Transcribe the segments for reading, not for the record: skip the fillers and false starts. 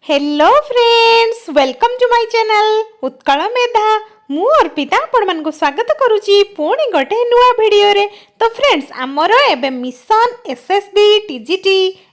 Hello friends, welcome to my channel Utkal Medha. मु अर्पिता आपण मानक स्वागत करुची पुणी गोटे नुआ वीडियो रे। तो फ्रेंड्स, आमर एबे mission SSB TGT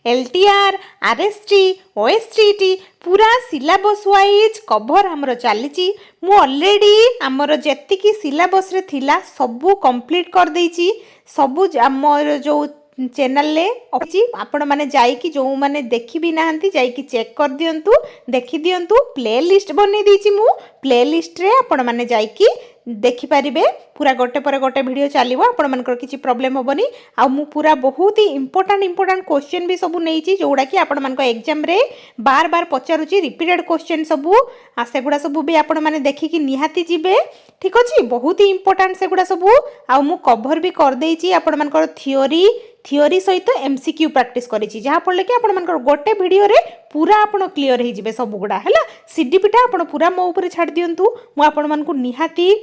LTR RHT OSSTET पूरा सिलेबस वाइज कवर हमरो चलीची। मु ऑलरेडी आमर जेतिकी सिलेबस रे थिला सबु कंप्लीट कर देइची। सबु आमर जो चैनल ले अछि आपण माने जाई कि जो माने देखि भी नाहंती जाई कि चेक कर दियंतु, देखि दियंतु। प्लेलिस्ट बनै दीची मु, प्लेलिस्ट रे आपण माने जाई कि देखि परिबे। पूरा गोटे पर गोटे वीडियो चलिबो, आपण मानकर किछि प्रॉब्लम होबनी। आ मु पूरा बहुत ही इंपोर्टेंट क्वेश्चन भी सब नैची जोडा कि आपण मानक एग्जाम रे बार बार पचारुची। रिपीटेड क्वेश्चन सब आ सेगुडा सब भी आपण माने देखि कि निहाती जिबे। ठीक अछि, बहुत ही इंपोर्टेंट सेगुडा सब। आ मु कवर भी कर देइची आपण मानकर थियोरी सहित MCQ प्रैक्टिस करिछि, जहा पड़ले कि आपण मानकर गोटे वीडियो रे पूरा आपण क्लियर हे जिबे सब गुडा हैला। CDP टा आपण पूरा मो ऊपर छाड़ दियंतु। मु आपण मानकु निहाती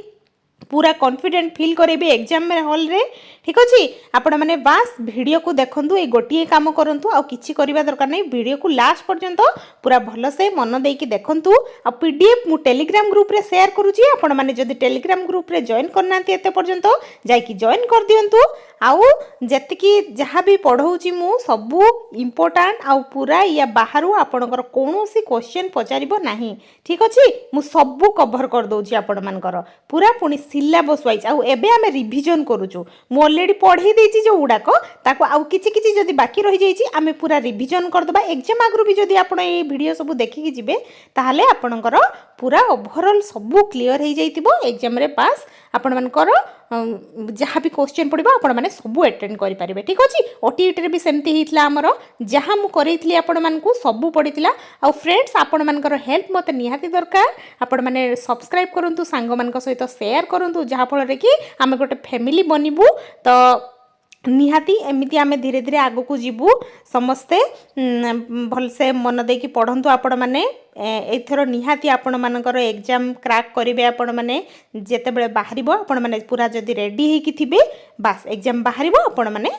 पूरा कॉन्फिडेंट फील करेबी एग्जाम में हॉल रे। ठीक अछि, आपण माने बास वीडियो को देखंतु, ए गोटिए काम करंतु, आ किछि करिबा दरकार नै। वीडियो को लास्ट पर्यंत पूरा भलो से मन देकी देखंतु। आ PDF मु टेलीग्राम ग्रुप रे शेयर करूची। आपण माने जदि टेलीग्राम ग्रुप रे जॉइन करनांती एते पर्यंत जाई कि जॉइन कर दियंतु। आउ जेतिकी जहाँ भी पढ़ाऊँगी मु सबू इम्पोर्टाट आउ पूरा या बाहर आपणकर कौन सी क्वेश्चन पचारिबो नाही। ठीक अच्छे, मु सबू कवर कर दउची आपण मानकर पूरा पुणी सिलेबस वाइज। आउ एबे आमे रिविजन करूचु। मु ऑलरेडी पढ़ी देइची जो उडाको ताको आउ किछि किछि जदि बाकी रहि जाइची आमे पूरा रिविजन कर दबा। एग्जाम आगरु भी जदि आपण ए वीडियो सब देखि कि जिबे ताहाले आपणकर पूरा ओवरऑल सबू क्लियर हे जाइतिबो। एग्जाम रे पास आपण मानकर जहाँ भी क्वेश्चन पड़ो आपण मैंने सबू अटेंड करेंगे। ठीक अच्छे, OTET रे भी सेमती होता आमर जहाँ मुझे आपण मानकु सबू पड़ता। आ फ्रेंड्स, आपण मानकर हेल्प मत निहाती दरकार। आपण मैंने सब्सक्राइब करंतु, सांग मान सहित शेयर करंतु, जहाँ फल कि आम गोटे फैमिली बनबू। तो निहाती एमती आमे धीरे धीरे आगो को जीवु समस्ते। भलसे मन देकी पढ़ंतु आपण माने। एथर निहाती आपण मानकर एग्जाम क्रैक करिवे। आपण माने जेते बेले बाहरिबो आपण माने पूरा जदी रेडी हेकी थिबे, बास एग्जाम बाहरिबो आपण माने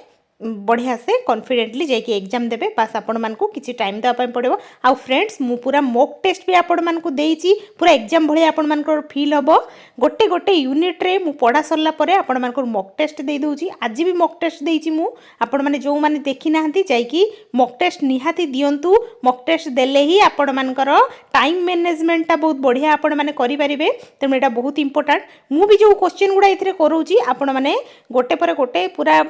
बढ़िया से कॉन्फिडेंटली जाइए एग्जाम देबे। बास आपण मानकु किछि टाइम देबा पड़ो। आउ फ्रेंड्स, मु पूरा मॉक टेस्ट भी आपण मानकु देइची। पूरा एग्जाम भली आपण मानकर फील हबो। गोटे गोटे यूनिट रे मु पढ़ा सरला परे आपण मानकर मॉक टेस्ट दे दउची। आज भी मॉक टेस्ट देइची मु। आपण माने जो माने देखि नाहंती जाइकी मॉक टेस्ट निहाती दियंतु। मॉक टेस्ट देले ही आपण मानकर टाइम मैनेजमेंट ता बहुत बढ़िया आपण माने करि परिबे। तेम एटा बहुत इंपोर्टेंट। मु भी जो क्वेश्चन गुडा इथरे करूची आपण माने गोटे पर गोटे पूरा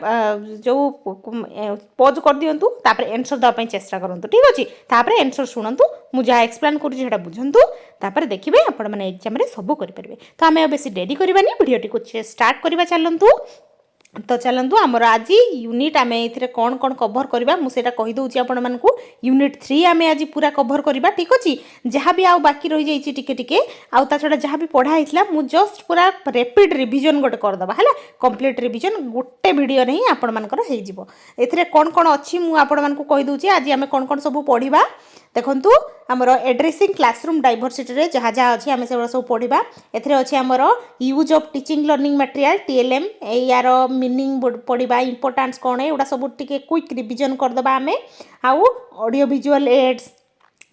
जो पॉज कर दियंतु, तापर आंसर दबा चेष्टा करंतु। ठीक अछि, तापर आंसर सुनंतु, मु जा एक्सप्लेन करूची सेटा बुझंतु, तापर देखिबे आपण माने एग्जाम रे सब करि परिबे। तो आमे बेसी देरी करबानी, वीडियो को स्टार्ट करबा चलंतु। तो चलतु आमर आज यूनिट आम ए कौन कौन कवर करवा मुझे कही दूसरी आपण मानकु। UNIT-3 आम आज पूरा कवर करवा। ठीक अच्छे, जहाँ भी आउ बाकी रही जाइए टिके टिके आउ ता छड़ा जहाँ भी पढ़ा होता मु जस्ट पूरा रैपिड रिविजन गोटे करदबा है। कंप्लीट रिविजन गोटे वीडियो नहीं आपण मानकर हो जिवो। एथिरे कौन कौन अच्छी मु आपण मानकु कहि दूची। आज आम कौन कौन सब पढ़ा देखंतु। आमर एड्रेसिंग क्लासरूम डाइवर्सिटी रे जहाँ जहाँ अच्छी आम से सब पढ़ा। एथिरे अच्छे आमर use of teaching learning material TLM यार मीनिंग पढ़ा, इंपोर्टेंस कौन है एगुड़ा सब टिके क्विक रिविजन करदबा आमे। आउ audio visual aids,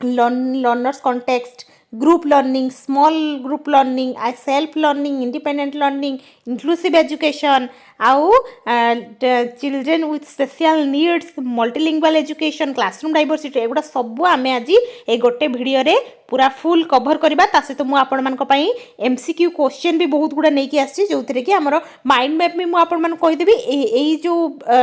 learners context, group learning, small group learning, self learning, independent learning, inclusive education, आउ children with special needs, multilingual education, classroom diversity एगुड़ा सब आमे आज ए गोटे वीडियो रे पूरा फुल कवर करबा। ता सहित मु आपण मानक पई MCQ क्वेश्चन भी बहुत गुडा नेकी आछि, जो थरे कि हमर माइंड मैप में मु आपण मान कहि देबी। एई जो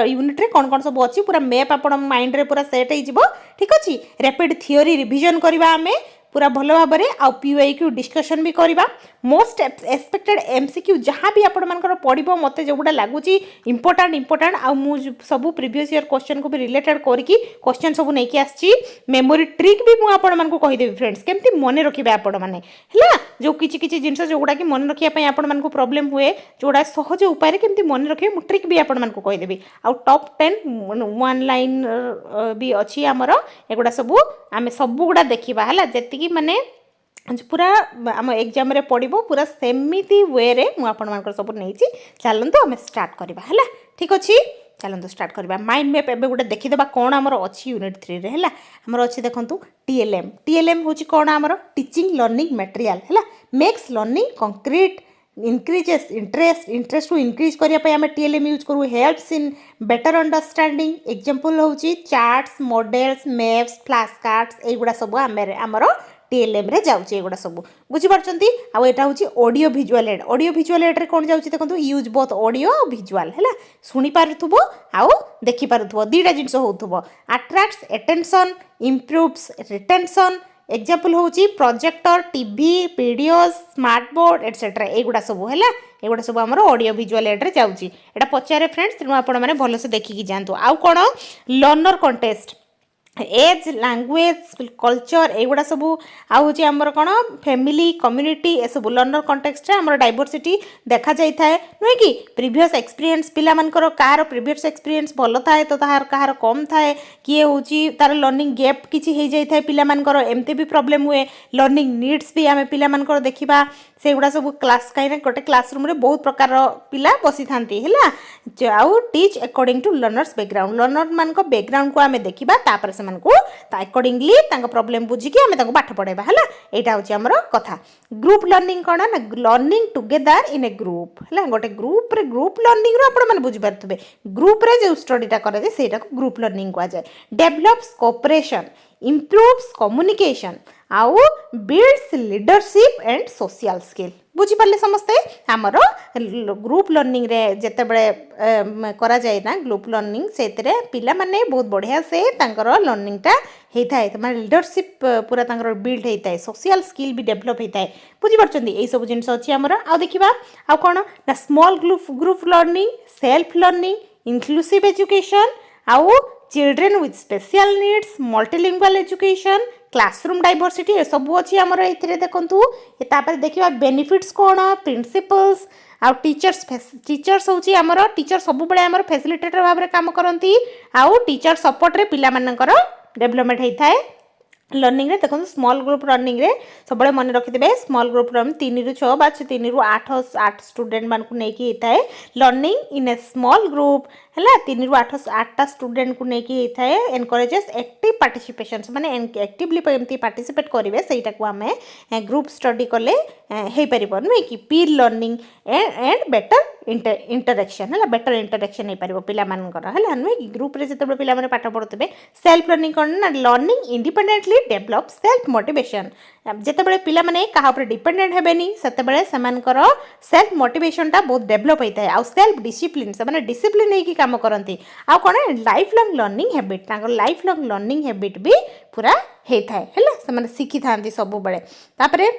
यूनिट रे कौन कौन सब अछि पूरा मैप आपण माइंड रे पूरा सेट हे जिवो। ठीक अछि, रैपिड थियोरी रिविजन करबा आमे पूरा भलो भाव में। आउ PYQ डिस्कशन भी करवा। मोस्ट एक्सपेक्टेड MCQ जहाँ भी आपण मानकर पढ़िबो मते जो गुडा लागुची इंपोर्टेंट आउ मु सब प्रीवियस ईयर क्वेश्चन को भी रिलेटेड करके क्वेश्चन सब नहीं आछि। मेमोरी ट्रिक भी मु आपण मानकु कहि देबी फ्रेंड्स, केमती मन रखिबे आपण माने हला। जो किछि किछि जिंस जो गुडा कि मन रखिया पई आपण मानकु प्रॉब्लम हुए, जोडा सहज उपाय रे केमती मन रखिबे मु ट्रिक भी आपण मानकु कहि देबी। आउ टॉप 10 वन लाइन भी अछि हमर एगुडा सब आमे सब गुडा देखिबा हला। जेति माने पूरा आम एग्जाम रे पड़ो पूरा सेमिति वे रे मु आपण मानकर सब नहीं। चलतु आम स्टार्ट करवा है। ठीक अच्छे, चलते स्टार्ट करवा माइंड मैप एवं गोटे देखीदे कौन आमर अच्छी यूनिट 3 रे है आमर अच्छी देखूँ TLM TLM हूँ कौन आमर टीचिंग लर्निंग मटेरियल है makes learning concrete increases interest को इंक्रीज करने आम TLM यूज करूँ helps in better understanding example हूँ charts models maps flash cards एगुड़ा सब आमर TLM रे जाउची एगुड़ा सब बुझी पारछंती आ एटा होची ऑडियो विजुअल एड रे कोन जाउची देखंतु यूज बोथ ऑडियो और विजुअल हैला सुनी पारुथबो आ देखि पारुथबो दीटा जिंस होउथबो attracts attention improves retention example होची projector TV videos smart board etcetera एगुड़ा सब हैला एगुड़ा सब हमर ऑडियो विजुअल एड रे जाउची एटा पचारे फ्रेंड्स तेनु आपण माने भलो से देखि कि जानतु आ कोन learner context age language culture एगुड़ा सब आमर कौन फैमिली कम्युनिटी ए सब लर्नर कंटेक्स्ट आमर डाइवर्सिटी देखा जाए नुहे कि प्रीवियस एक्सपीरियंस पिला मानकर कहार प्रीवियस एक्सपीरियंस भल थाए तो कहार कम थाए किए हूँ तार लर्निंग गैप किसी हो जाए पिला मानकर एमती भी प्रॉब्लम हुए लर्निंग नीड्स भी आम पिला मानकर देखा से गुड़ा सब क्लास कहीं गोटे क्लासरूम रे बहुत प्रकार पिला बसी था आउ teach according to learners background learner मान बैकग्राउंड को आम देखा तापर से अकॉर्डिंगली प्रॉब्लम बुझिकी आम पाठ पढ़ेबा है यहाँ हूँ आमर कथा ग्रुप लर्निंग कौन ना learning together in A group है गोटे ग्रुप रे ग्रुप लर्निंग रू बुझीपारे ग्रुप रे जो स्टडीटा कराए से ग्रुप लर्निंग कहुए डेभलप्स कोऑपरेशन इम्प्रूव्स कम्युनिकेशन आउ builds leadership and social skill बुझीपारे समस्ते आमर ग्रुप लर्निंग रे जेते बड़े करा जाए ना ग्रुप लर्निंग से पिला माने बहुत बढ़िया से तांकर लर्निंगटा होता है माने लीडरशिप पूरा तांकर बिल्ड होता है सोशल स्किल भी डेभलप होता है बुझीपारछंती एई सब जिनिस अछि आमर आ देखिबा आ कोन ना small group learning self learning inclusive education आउ children with special needs multilingual education classroom diversity ये सब अच्छी आमर ये देखूँ ये देखा बेनिफिट्स कौन प्रिंसिपल्स आउ टीचर्स हूँ आमर टीचर सब बड़े आमर फैसिलिटेटर भाव में काम करती आउ टीचर सपोर्ट रे पिला मानकर डेवलपमेंट होता है लर्निंग रे देखो स्मॉल ग्रुप लर्निंग रे सब मन रखिथे स्मॉल ग्रुप लर्निंग 3 ରୁ 6 बा 3 ରୁ 8 स्टूडेंट मान को लेकिन होता है लर्निंग इन ए स्मॉल ग्रुप है 3 ରୁ 8 स्टूडेंट को लेकिन होता है एनकरेजेस एक्टिव पार्टिसिपेशन माने एक्टिवली एमती पार्टिसिपेट करेंगे सहीटा को आम ग्रुप स्टडी कले हो पार नुहे कि पीर लर्निंग एंड बेटर इंटरेक्शन है बेटर इंटरेक्शन हो पार पिला है नुहे कि ग्रुप रे जिते पिला माने पाठ पढ़ुते सेल्फ लर्निंग कौन ना learning independently develop self motivation जिते पिला माने कहा ऊपर डिपेंडेंट हेबेनी सेते सेल्फ मोटिवेशनटा बहुत डेभलप होता है आउ सेल्फ डिसिप्लिन से डिसिप्लिन होकर काम करती आउ कौन life long learning habit life long learning habit भी पूरा होता है शिखी था सब बेले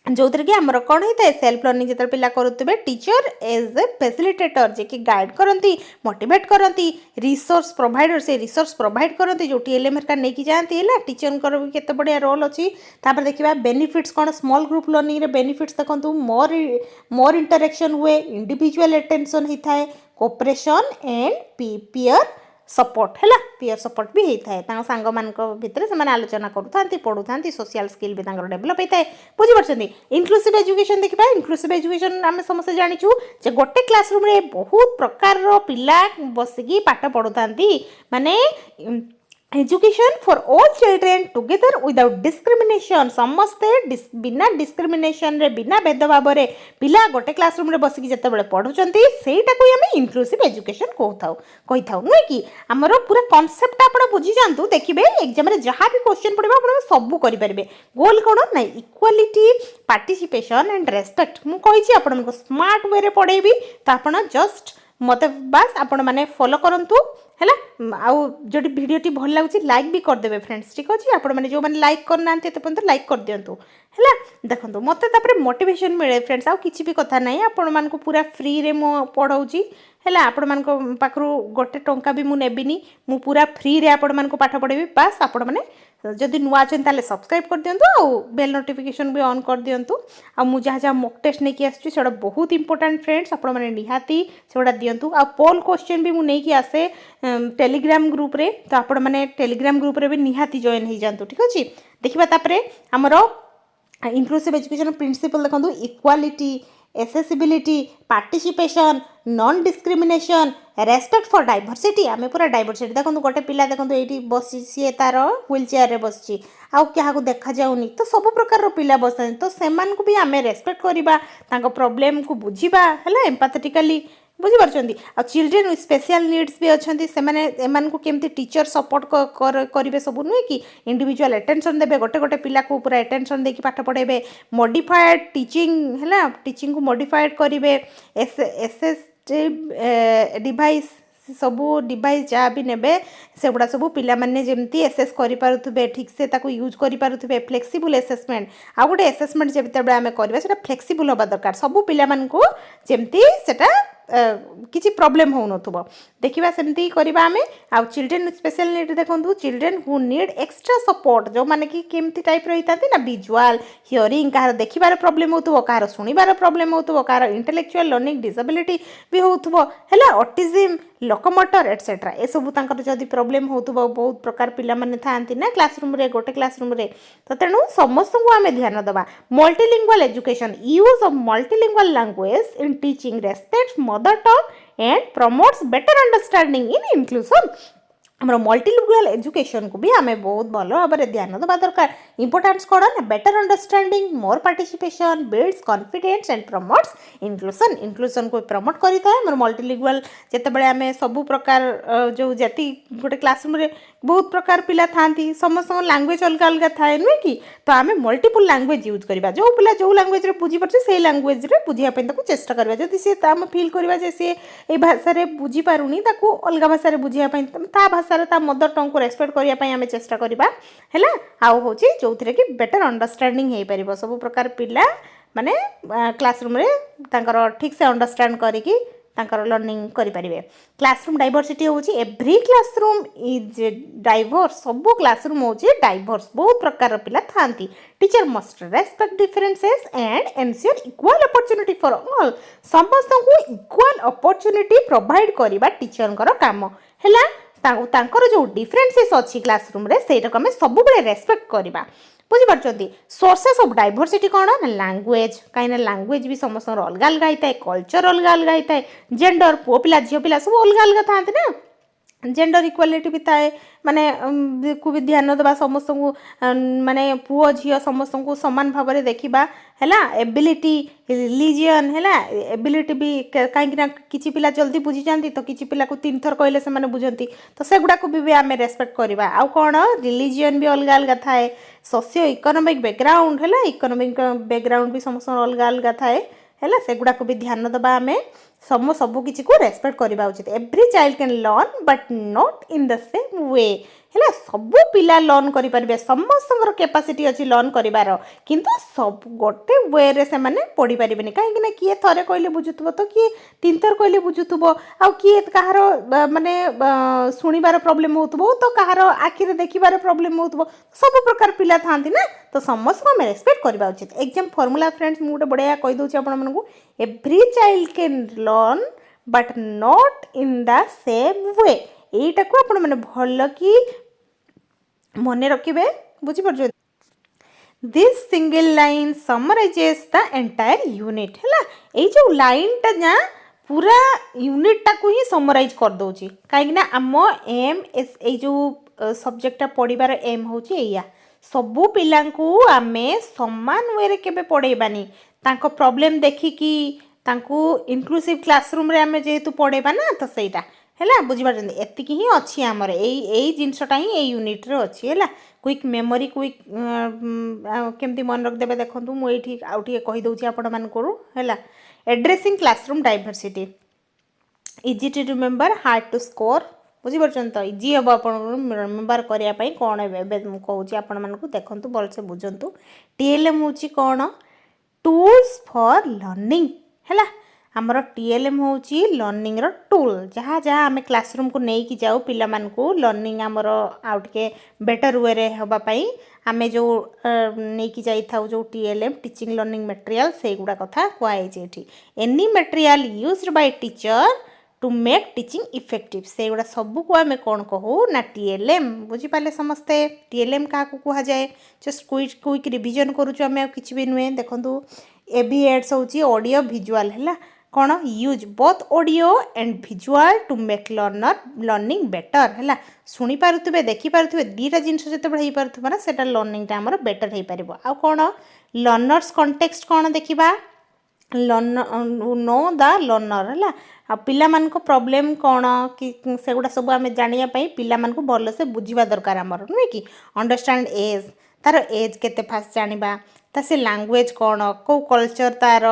जो थी कि आमर कौन होता है सेल्फ लर्निंग जो पिला करुवे टीचर एज ए फैसिलिटेटर जे कि गाइड करती मोटिवेट करती रिसोर्स प्रोवाइडर से रिसोर्स प्रोवाइड करती जो TLM हरका नहीं जाती है टीचर भी केते बढ़िया रोल अच्छी देखा बेनिफिट्स कौन स्मॉल ग्रुप लर्निंग रे बेनिफिट्स देखो मोर इंटरेक्शन हुए इंडिविजुअल अटेंशन होता है कोऑपरेशन एंड पीयर सपोर्ट है पीयर सपोर्ट भी होता है सांग मान भितर से आलोचना करूँ पढ़ू था सोशल स्किल भी डेभलप होता है बुझीपारछंती इंक्लूसिव एजुकेशन देखा इंक्लूसिव एजुकेशन आम समस्त जाचु जे गोटे क्लासरूम रे बहुत प्रकार पिला बसिकी पाठ पढ़ू था माने education for all children together without discrimination समस्ते बिना डिस्क्रिमिनेशन रे बिना भेदभाव रे पिला गोटे क्लासरूम रे बसिकी जिते पढ़ुचंती सेटा को आम इंक्लूसिव एजुकेशन कही था नुहे कि आमर पूरा कॉन्सेप्ट आप बुझी जातु देखिए एग्जाम रे जहाँ भी क्वेश्चन पड़े आप सब करेंगे गोल कौन ना इक्वालिटी पार्टिसिपेशन एंड रेस्पेक्ट मुझे आपको स्मार्ट वे रे पढ़ेबी तो आप जस्ट मत बास आपण मैंने फॉलो करंतु है आउ जो वीडियोटी भल लगुच लाइक भी करदे फ्रेंड्स ठीक अच्छे आपण मैंने जो मैंने लाइक करना पर्यटन लाइक कर दिंतु है देखो मत मोटिवेशन मिले फ्रेंड्स आउ किसी भी कथा ना आपण मानक पूरा फ्री रे मु पढ़ाऊँगी है आपण मान पाखु गोटे टंका भी मुझे मु पूरा फ्री रे आपण मान पाठ पढ़ेबी बास आपण मैंने जदि नुआ अच्छे सब्सक्राइब कर दिंतु आउ बेल नोटिफिकेशन भी ऑन कर दिंतु आ मु जहाँ जहाँ मॉक टेस्ट नहीं आसुच्छी से बहुत इंपोर्टेंट फ्रेंड्स आपण मैंने निहाती से दिंतु आ पोल क्वेश्चन भी मुझे आसे टेलीग्राम ग्रुप रे तो आपण मैंने टेलीग्राम ग्रुप रे भी निहाती जॉइन हो जातु ठीक अच्छे देखा तापर आमर इंक्लूसिव एजुकेशन प्रिंसिपल देखो equality accessibility participation non discrimination respect for diversity आम पूरा डाइवर्सिटी देखो गोटे पिला देखो ये बसी सी तार व्हील चेयर बसी आउ क्या देखा जाऊनी तो सब प्रकार पिला बसते तो से भी आम रेस्पेक्ट करवा प्रॉब्लम को बुझा है एम्पैथेटिकली बुझीपार्टी आ चिल्ड्रेन विथ स्पेशल नीड्स भी अच्छा से केमती टीचर सपोर्ट करेंगे सब नुहे कि इंडिविजुअल अटेंशन देवे गोटे गोटे पिला को पूरा अटेंशन देकी पाठ पढ़ेबे मॉडिफाइड टीचिंग है टीचिंग को मॉडिफाइड करेंगे एसएसटी डिवाइस सबू डिवाइस जहाँ भी ने से गुड़ा सब पिलाने जमी एसेस करें ठीक से यूज करें फ्लेक्सिबल एसेसमेंट आ गोटे एसेसमेंट जब आम करा फ्लेक्सिबल हवा दरकार सबू पिला जमी से किसी प्रॉब्लम हो नथुबो देखिबा सेमती करबा हमें आ चिल्ड्रेन विथ स्पेशल नीड देखंतु children who need extra support जो माने कि केमती टाइप रहितांती ना विजुअल हियरिंग कहार देखिबार प्रॉब्लम होतुबो कहार सुनिबार प्रॉब्लम होतुबो कहार इंटेलेक्चुअल लर्निंग डिसेबिलिटी भी होतुबो हैला ऑटिज्म लोकोमोटर एटसेट्रा ए सब तांकर जदी प्रॉब्लम होतुबो बहुत प्रकार पिला माने थांती ना क्लासरूम रे गोटे क्लासरूम रे तो तेणु समस्त को आमे ध्यान दबा multilingual education use of multilingual language in teaching respect mother tongue and promotes better understanding in inclusion आम मल्टीलिंगुअल एजुकेशन को भी आम बहुत भल भाव में ध्यान देवा दरकार इंपोर्टेंस कौन ना better understanding more participation builds confidence and promotes inclusion inclusion को प्रमोट करता है मल्टीलिंगुअल जितेबाला आम सब प्रकार जो जाति गोटे क्लासरूम रे बहुत प्रकार पिला थांती समस्त लैंग्वेज अलग अलग थाए नुहे कि तो आम मल्टीपल लैंग्वेज यूज करवा जो पिला जो लैंग्वेज रे बुझी पारे से लैंग्वेज रे बुझापी चेष्टा करवा जदि सी आम फील करवा सी ए भाषा बुझी पारुनी अलग भाषा बुझापी ता भाषा मदर टंग को रेस्पेक्ट करने आम चेष्टा करवा है आउ हूँ जो थे कि बेटर अंडरस्टैंडिंग हो पार सब प्रकार पिला माने क्लासरूम रे ठीक से अंडरस्टैंड करिकी लर्निंग करें क्लासरूम डाइवर्सिटी हूँ एव्री क्लासरूम इज डाइवर्स सब क्लासरूम हूँ डाइवर्स बहुत प्रकार पिला थांती teacher must respect differences and ensure equal opportunity for all समस्त को इक्वल अपॉर्चुनिटी प्रोवाइड करवा टीचर काम है तांकर जो डिफरेंसेस अच्छी क्लासरूम रे सेटा को आम सब रेस्पेक्ट करवा बुझीपार्टी सोर्सेस ऑफ डाइवर्सिटी कौन ना लैंग्वेज कहीं लैंग्वेज भी समस्त अलग अलग होता है कल्चर अलग अलग होता है जेंडर पुओ पिला झील पिला सब अलग अलग था ना जेंडर इक्वालिटी भी थाए माने को भी ध्यान देवा समस्त को माने पुओ झील समस्त को समान भाव में देखा है एबिलिटी रिलीजन है एबिलिटी भी कहीं किसी पिला जल्दी बुझी जाती तो किसी पिला को 3 थर कहले से बुझंती तो से गुड़ा को भी आम रेस्पेक्ट करवा आउ कौन रिलीजन भी अलग अलग थाए सोशियो इकोनॉमिक बैकग्राउंड है इकोनॉमिक बैकग्राउंड भी समस्त अलग अलग थाए है से गुड़ा को भी ध्यान दबा आम सब किसी को रेस्पेक्ट करवा उचित every child can learn but not in the same वे है सब पिला लर्न करें समस्त कैपेसिटी अच्छी लर्न करार किंतु सब गोटे वे रे से माने पढ़ी पारे कहीं किए थरे कहले बुझुव तो किए 3 थर कहले बुझुव आ किए कहार माने शुणिबार प्रॉब्लम हो तो कहार आखिरे देखिबार प्रॉब्लम हो सब प्रकार पिला थांती ना तो समस्त को आम रेस्पेक्ट करवा उचित एग्जाम फॉर्मूला फ्रेंड्स मुझे बढ़िया कहीदे आपको every child can learn but not in the same way यहीटा को आपण मैंने भल कि मन रखिए बुझीपार this single line summarises the entire unit है ये जो लाइन टा ना पूरा यूनिट टा को ही समराइज कर दउची कहीं आम एम एस ए जो सब्जेक्टा पढ़ार एम हूँ या सबू पिला आमे समान वे केबे पढ़ेबानी तांको प्रॉब्लम देखिकी तांको इनक्लूसिव क्लासरूम रे आमे जेहेतु पढ़ेबा ना तो सहीटा है बुझीपार्टी एतिकी ही अच्छी आमर यही जिनसटा ही ये यूनिट रे अच्छी है क्विक मेमोरी क्विक केमती मन रखिदेवे देखो मुझे आउ टे कहीदे आपण मानक है addressing classroom diversity easy to remember hard to score बुझीपार्टी तो इजी हम आप रिमेम्बर करने कौन कहूँ आपण मानक देखूँ भलसे बुझंतु TLM हूँ कौन टूल्स फॉर लर्निंग है आमर TLM हूँ लर्निंग टूल जहाँ जहाँ आम क्लासरूम को लेकिन जाऊ पिला मानकु लर्निंग आमर आउ टे बेटर वे रे होबाई आम जो नहीं जाई था जो TLM टीचिंग लर्निंग मटेरियल से गुड़ा कथा कहुई any material used by teacher to make teaching effective से गुड़ा सब को आम कौन कहू ना TLM बुझीपारे समस्ते TLM क्या कहुए जस्ट क्विक रिविजन करुचु आम कि भी नुहे देखूँ एभिएट्स होची ऑडियो विजुअल हैला कौन use both audio and visual to make learning better हैला शुणी पारुथिबे देखि पारुथिबे दीटा जिनिस जते बडे पारुथिबा ना सेटा लर्निंग टा हमर बेटर हे परिबो आ कौन लर्नर्स कॉन्टेक्स्ट कौन देखिबा नो द लर्नर है आ पिला प्रोब्लेम कौन कि सेगुड़ा सब आम जानापी पिला भल से बुझा दरकार आमर नुहे कि अंडरस्टैंड एज तार एज केते फास्ट जानिबा ता से लैंग्वेज कौन कौ कल्चर तार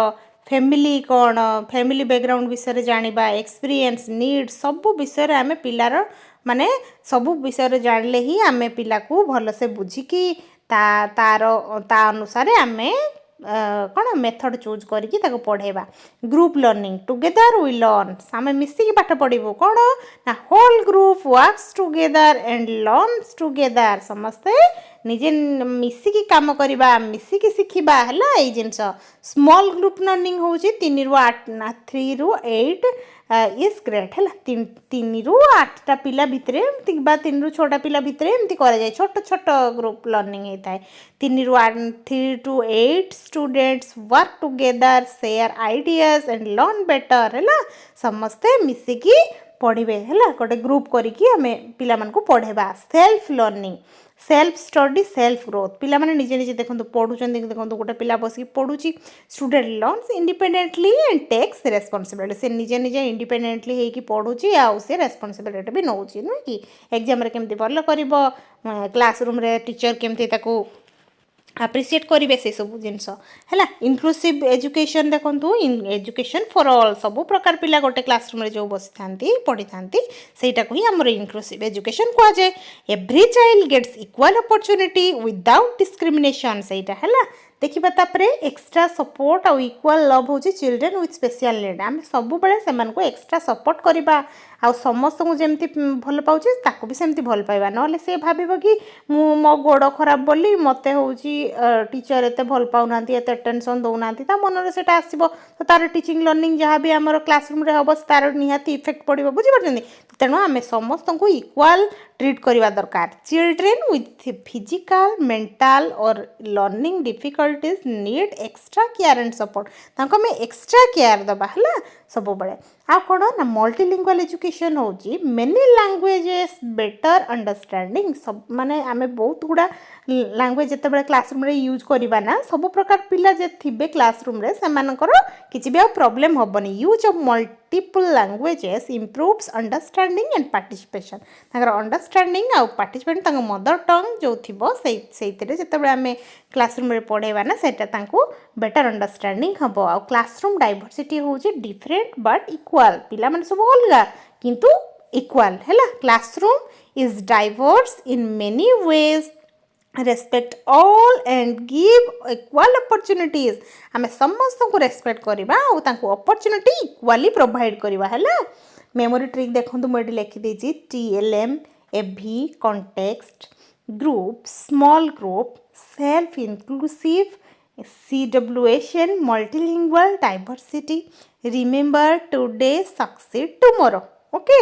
फैमिली कौन फैमिली बैकग्राउंड विषय जानिबा एक्सपीरियंस नीड सब विषय आम पिलार माने सब विषय जानले ही आम पिला को भल से बुझिकी तार अनुसार आम कौन मेथड चूज करके पढ़ेबा group learning together we learn आम मिसिकी पाठ पढ़ू कौन ना whole group works together and learns together समस्ते निजे मिसिकी काम करवा मिसिकी शिखिबा हैला एई जिंस स्मॉल ग्रुप लर्निंग होची 3 रु 8 ना 3 रु 8 इज ग्रेट है 3 रु 8टा पिला भितरे 3 रु 6टा पिला भितरे एमती करा जाय छोट छोट ग्रुप लर्निंग होता है 3 to 8 students work together share ideas and learn better है समस्ते मिसिकी पढ़े है गोटे ग्रुप करिकी आमे पिला मानकु पढ़ेबा self learning self study self growth पिला माने निजे निजे देखो पढ़ुचन देखो गोटे पिला बस पढ़ुची student learns independently and takes responsibility से निजे निजे इंडिपेंडेंटली होगी पढ़ुची आउ से रेस्पॉन्सिबिलिटी भी नौची नुहे कि एग्जाम रे केमती भल करिवो क्लासरूम रे टीचर केमती ताकू अप्रिशिएट करेंगे से सब जिनस है इनक्लूसिव एजुकेशन देखु एजुकेशन फॉर ऑल सब प्रकार पिला गोटे क्लासरूम रे जो बसी था पढ़ी था सेटा को ही आमर इनक्लूसिव एजुकेशन कह जाए every child gets equal opportunity without discrimination सेटा है देखिबा तापरे एक्स्ट्रा सपोर्ट और इक्वल लव होची चिल्ड्रेन विथ स्पेशल नीड आम सब बेले से एक्स्ट्रा सपोर्ट करवा आ समस्त को जमती भल पाऊँ ताको भी सेमती भल पाइबा नले से भाबिबो कि मो गोड़ खराब बोली मते होची टीचर एते भल पाउना एते टेंशन दौना ता मन से आसो तो तार टीचिंग लर्निंग जहाँ भी आम क्लासरूम रे हम तार निहाती इफेक्ट पड़ो बुझीपार तेणु आम समस्त को इक्वल ट्रीट करवा दरकार चिल्ड्रेन विथ फिजिकल मेंटल और learning difficulties need extra care and support तांको में एक्स्ट्रा केयर दबा है सब बड़े आ कौन ना मल्टीलिंगुअल एजुकेशन होची मेनी लैंग्वेजेस बेटर अंडरस्टैंडिंग सब माने आम बहुत गुड़ा लैंग्वेज जिते बड़े क्लासरूम रे यूज करवा ना सब प्रकार पिला जे थिबे क्लासरूम रे सेमानकर किछि भी प्रॉब्लम होबनी use of multiple languages improves understanding and participation तांकर अंडरस्टैंडिंग आ पार्टिसिपेशन तांको मदर टंग जो थिबो सेइतरे जिते बड़े आम क्लासरूम रे पढ़ेबा ना सेटा तांको बेटर अंडरस्टैंडिंग हबो आ क्लासरूम डाइवर्सिटी होची डिफरेंट बट इक्वल पिला माने सब अलगा किंतु इक्वल हैला classroom is diverse in many ways respect all and give equal opportunities आम समस्त को रेस्पेक्ट करवा और तांको अपॉर्चुनिटी इक्वली प्रोवाइड करवा हैला मेमोरी ट्रिक देखंतु मोडी लिखि देछि TLM AV context group small group self inclusive CWSN multilingual diversity remember today succeed tomorrow okay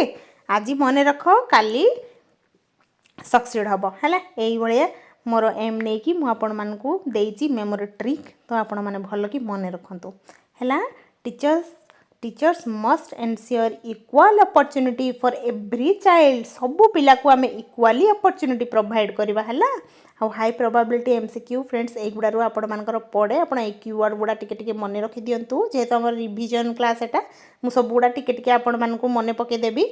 आज मन रख काली सक्सीड हम है यही भाया मोर एम नहीं कि मुझे मेमोरी ट्रिक तो आपण मैंने भल कि मन रखु है teachers must ensure equal opportunity for every child सबू पिला को आम इक्वाली अपॉर्चुनिटी प्रोवाइड करवा है आउ हाई प्रोबेबिलिटी MCQ फ्रेंड्स एगुड़ारू आपण मानकर पड़े आप कीवर्ड गुड़ा टिके मन रखी दिंतु जेहेतु आम रिविजन क्लास एटा मु सब गुड़ा टिके आपण मानक मन पकईदेवी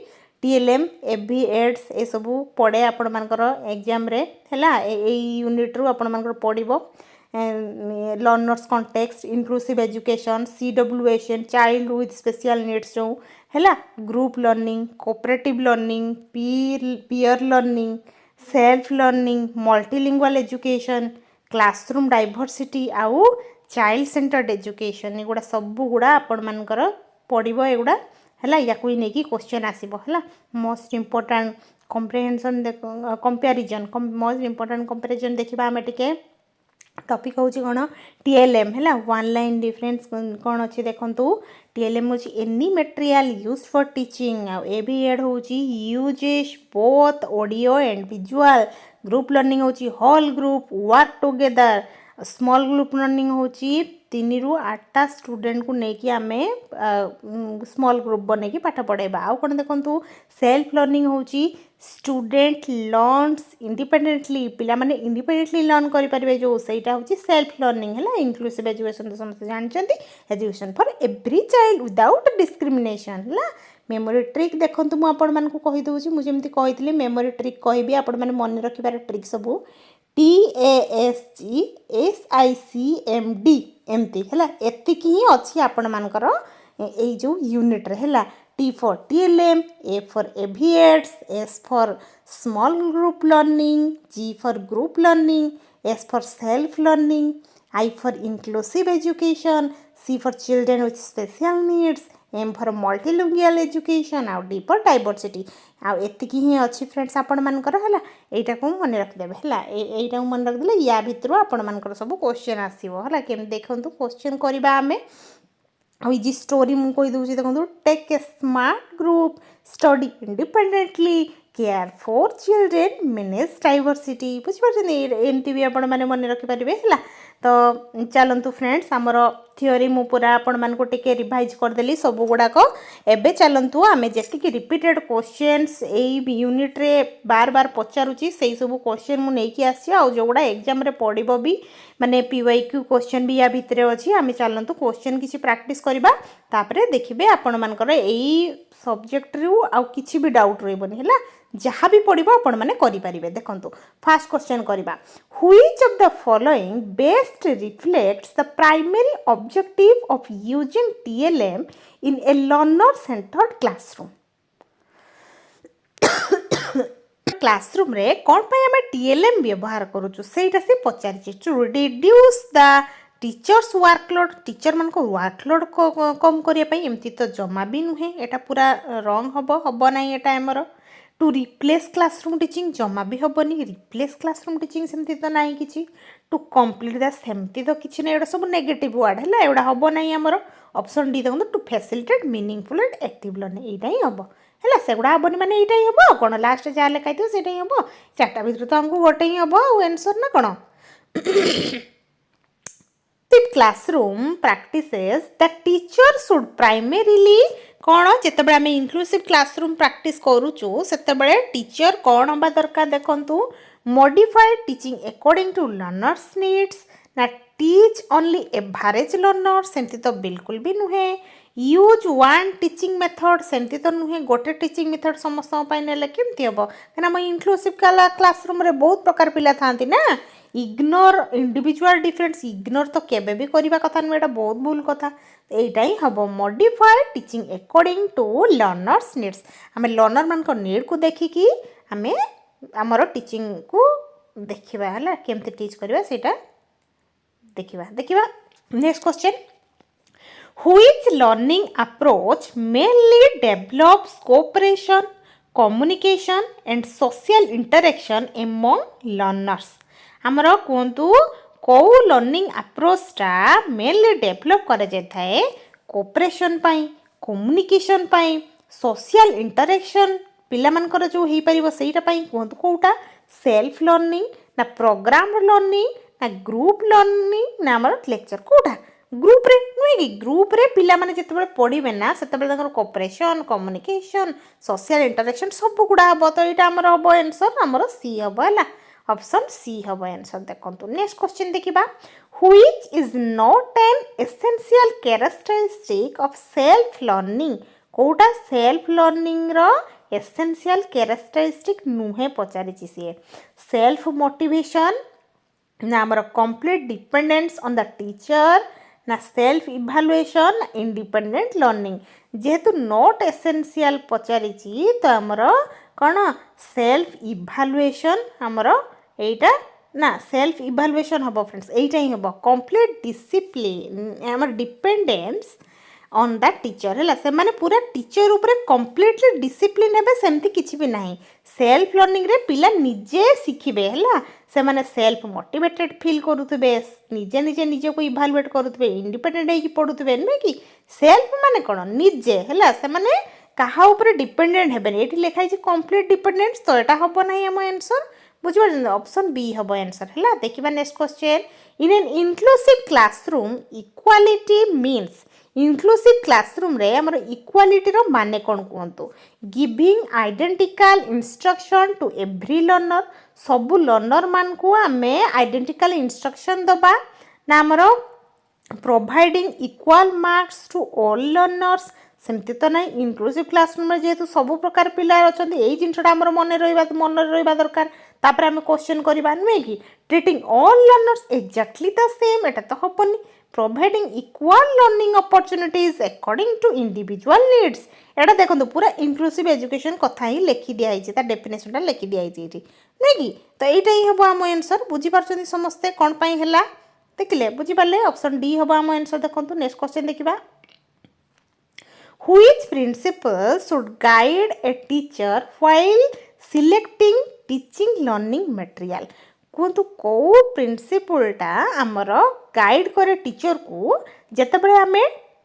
TLM एभी एड्स ये सबू पड़े आपण मानकर एग्जाम रे हैला यूनिट रू आपण मानकर पड़ो learners context inclusive education CWSN child with special needs जो हैला group learning cooperative learning peer learning self learning multilingual education classroom diversity आउ चाइल्ड सेंटर्ड एजुकेशन एगुड़ा सब गुड़ा आपण मानकर पड़ो एगुड़ा है या नहीं कि क्वेश्चन आसो है most important comprehension comparison most important comparison देखा आम टे टॉपिक हूँ कौन TLM है वन लाइन डिफरेंस कौन अच्छी देखु TLM हूँ any material use for teaching AV aid हूँ uses both audio and visual group learning हूँ whole group work together small group learning होची 3 ରୁ 8टा स्टूडेंट को लेकिन आम स्मॉल ग्रुप बन की पाठ पढ़ाइबा। आउ कौन देखो सेल्फ लर्निंग होची स्टूडेंट लर्नस इंडिपेंडेंटली, पिला माने इंडिपेंडेंटली लर्न करें जो सहीटा हूँ सेल्फ लर्निंग है। इंक्लूसिव एजुकेशन तो समस्त जानते education for every child without discrimination है। मेमोरी ट्रिक देखो मुझे आपण को कहीदे मुझे कही मेमोरी ट्रिक कहि आपण मैंने मन रखार ट्रिक सब TASGSICMD एमती है एतिक ही अच्छी आपण मानकर यही जो यूनिट रे है। T for TLM, A for aviates, S for small group learning, G for group learning, S for self learning, I for inclusive education, C for children with special needs, M for multilingual education, आउ D for diversity। आउ एतिक ही अच्छी friends आपण मानकर है यहीटा को मन रखिदेवे है। यहीटा को मन रखिदे या भितर आपण मानकर सब क्वेश्चन आसो है। केम देखु क्वेश्चन करवा आम जी स्टोरी मुझे कहीदे देखो take a smart group study independently care for children manage diversity बुझीपारे एमती भी आपण मैंने मन रखिपारे है। तो चलतु फ्रेंड्स आमर थियोरी मु पूरा आपण मानक टिके रिवाइज करदेली सब गुड़ाक। एबे चलतु आमे जेतिकी रिपीटेड क्वेश्चंस एई यूनिट रे बार बार पचारुची से सब क्वेश्चन मु नेकी आसी आ जो गुड़ा एग्जाम रे पड़िबो भी माने PYQ क्वेश्चन भी या भितरे अछि। आमे चलतु क्वेश्चन किछि प्रैक्टिस करबा तापरे देखिबे आपण मानकर एई सब्जेक्ट रु आ किछि भी डाउट रहबनी हैला जहाँ भी पड़ो आपण मैंने करें। देखो फास्ट क्वेश्चन करवा which of the following best reflects the primary objective of using TLM in a learner centred classroom. Classroom रे कौन पे हमें TLM व्यवहार करूछु सेटा से पचारि to reduce the teacher's workload. Teacher मान को वर्कलोड कम करने एमती तो जमा भी नुहे एटा पूरा रंग हम ना एटा आमर टू रिप्लेस क्लासरूम टीचिंग जमा भी हेनी रिप्लेस क्लासरूम टीचिंग सेमती तो ना कि टू कम्प्लीट द सेमती तो किसी ना एटा सब नेगेटिव वर्ड है एटा हम ना आमर ऑप्शन डी देखो to facilitate meaningful and active learning यहीटा ही हम है सेगुड़ा हेनी मैंने यहाँ ही हम कौन लास्ट जहाँ लिखाई थो से हम चार्टा भर तो आमको गोटे ही हम आंसर ना कौन classroom practices the teacher should primarily कौन जिते आम इनक्लूसिव क्लासरूम प्रैक्टिस करूचु से टीचर कौन हवा दरकार देखु modified teaching according to learners needs ना टीच ओनली एवरेज लर्नर सेमती तो बिल्कुल भी नुहे यूज वन टीचिंग मेथड सेमती तो नुहे गोटे टीचिंग मेथड समस्त ना केमती हम कहीं इनक्लूसिव क्लासरूम रे बहुत प्रकार पिला था ना इग्नोर इंडिविजुअल डिफरेंस इग्नोर तो केबे भी करबा कथा नुहे एटा बहुत भूल कथा एटा ही हम modified teaching according to learners needs आम लर्नर मान नीड को देखिकी आम आमर टीचिंग को देखा है केमती टीच करवा सेटा देखिबा next question which learning approach mainly develops cooperation communication and social interaction among learners आमर कहतु कौ लर्निंग अप्रोचटा मेनली डेभलप कर कोऑपरेशन पाई कम्युनिकेशन पाई सोशल इंटरेक्शन पिला मानकर जो हो पार से कहतु कौटा सेल्फ लर्निंग ना प्रोग्राम लर्निंग ना ग्रुप लर्निंग ना आमर लेक्चर कौटा ग्रुप रे नुहे कि ग्रुप रे पिला माने जिते पढ़े ना से कोऑपरेशन कम्युनिकेशन सोशल इंटरेक्शन सब गुड़ा हम तो यहाँ आमर हम आंसर आमर सी हम है ऑप्शन सी हम आंसर देखो नेक्स्ट क्वेश्चन देखिबा which is not an essential characteristic of self learning कोटा सेल्फ लर्निंग रो एसेंशियल कैरेक्टरिस्टिक नुहे पचारि सी सेल्फ मोटिवेशन ना आमर complete dependence on the teacher ना सेल्फ इभालुएशन इंडिपेंडेंट लर्निंग जेहेतु नॉट एसेंशियल पचारि तो आमर कौन सेल्फ इभालुएशन आमर एटा ना सेल्फ इभालुएशन हम फ्रेंड्स एटा ही हम कंप्लीट डिसिप्लिन आमर डिपेंडेंस ऑन द टीचर है से माने पूरा टीचर ऊपर कंप्लीटली डिसिप्लिन है सेमती किछि भी नहीं सेल्फ लर्निंग रे पिला निजे शिखिबे है से माने सेल्फ मोटिवेटेड फील करुथबे निजे निजे निजे को इभालुएट करुथबे इंडिपेंडेंट है कि पढुथबे नै कि सेल्फ माने कोन निजे है से माने कहा ऊपर डिपेंडेंट हेबे एठी लिखाई जे कंप्लीट डिपेंडेंस तो एटा हबो नै हम आंसर बुझिपार ऑप्शन बी हम आंसर है। देखिए next question in an inclusive classroom equality means inclusive classroom रे हमर इक्वालिटी रो माने कोन कहंतु giving identical instruction to every learner सबु लर्नर मान को आमे आइडेंटिकल इंस्ट्रक्शन दबा ना हमर providing equal marks to all learners सेमती तो नहीं इनक्लूसिव क्लासरूम में जेहेतु सब प्रकार पिला अच्छा यही जिनटा आम मन रहा दरकार तापर आम क्वेश्चन करवा नुहे कि treating all learners exactly the same एटा तो हेनी providing equal learning opportunities according to individual needs एटा देखो पूरा इनक्लूसिव एजुकेशन कथा ही लिखी दिखाई डेफिनेशन लिखी दिखाई नुहे कि तो यही ही हम आम आंसर बुझीपार समस्ते कौन है देखिले बुझीपारे ऑप्शन डी हम आम आंसर देखो। नेक्स्ट क्वेश्चन देखा Which principle should guide a teacher while selecting teaching learning material? कहतु कौ प्रिंसिपलटा आमर गाइड करे टीचर को जितेबाला आम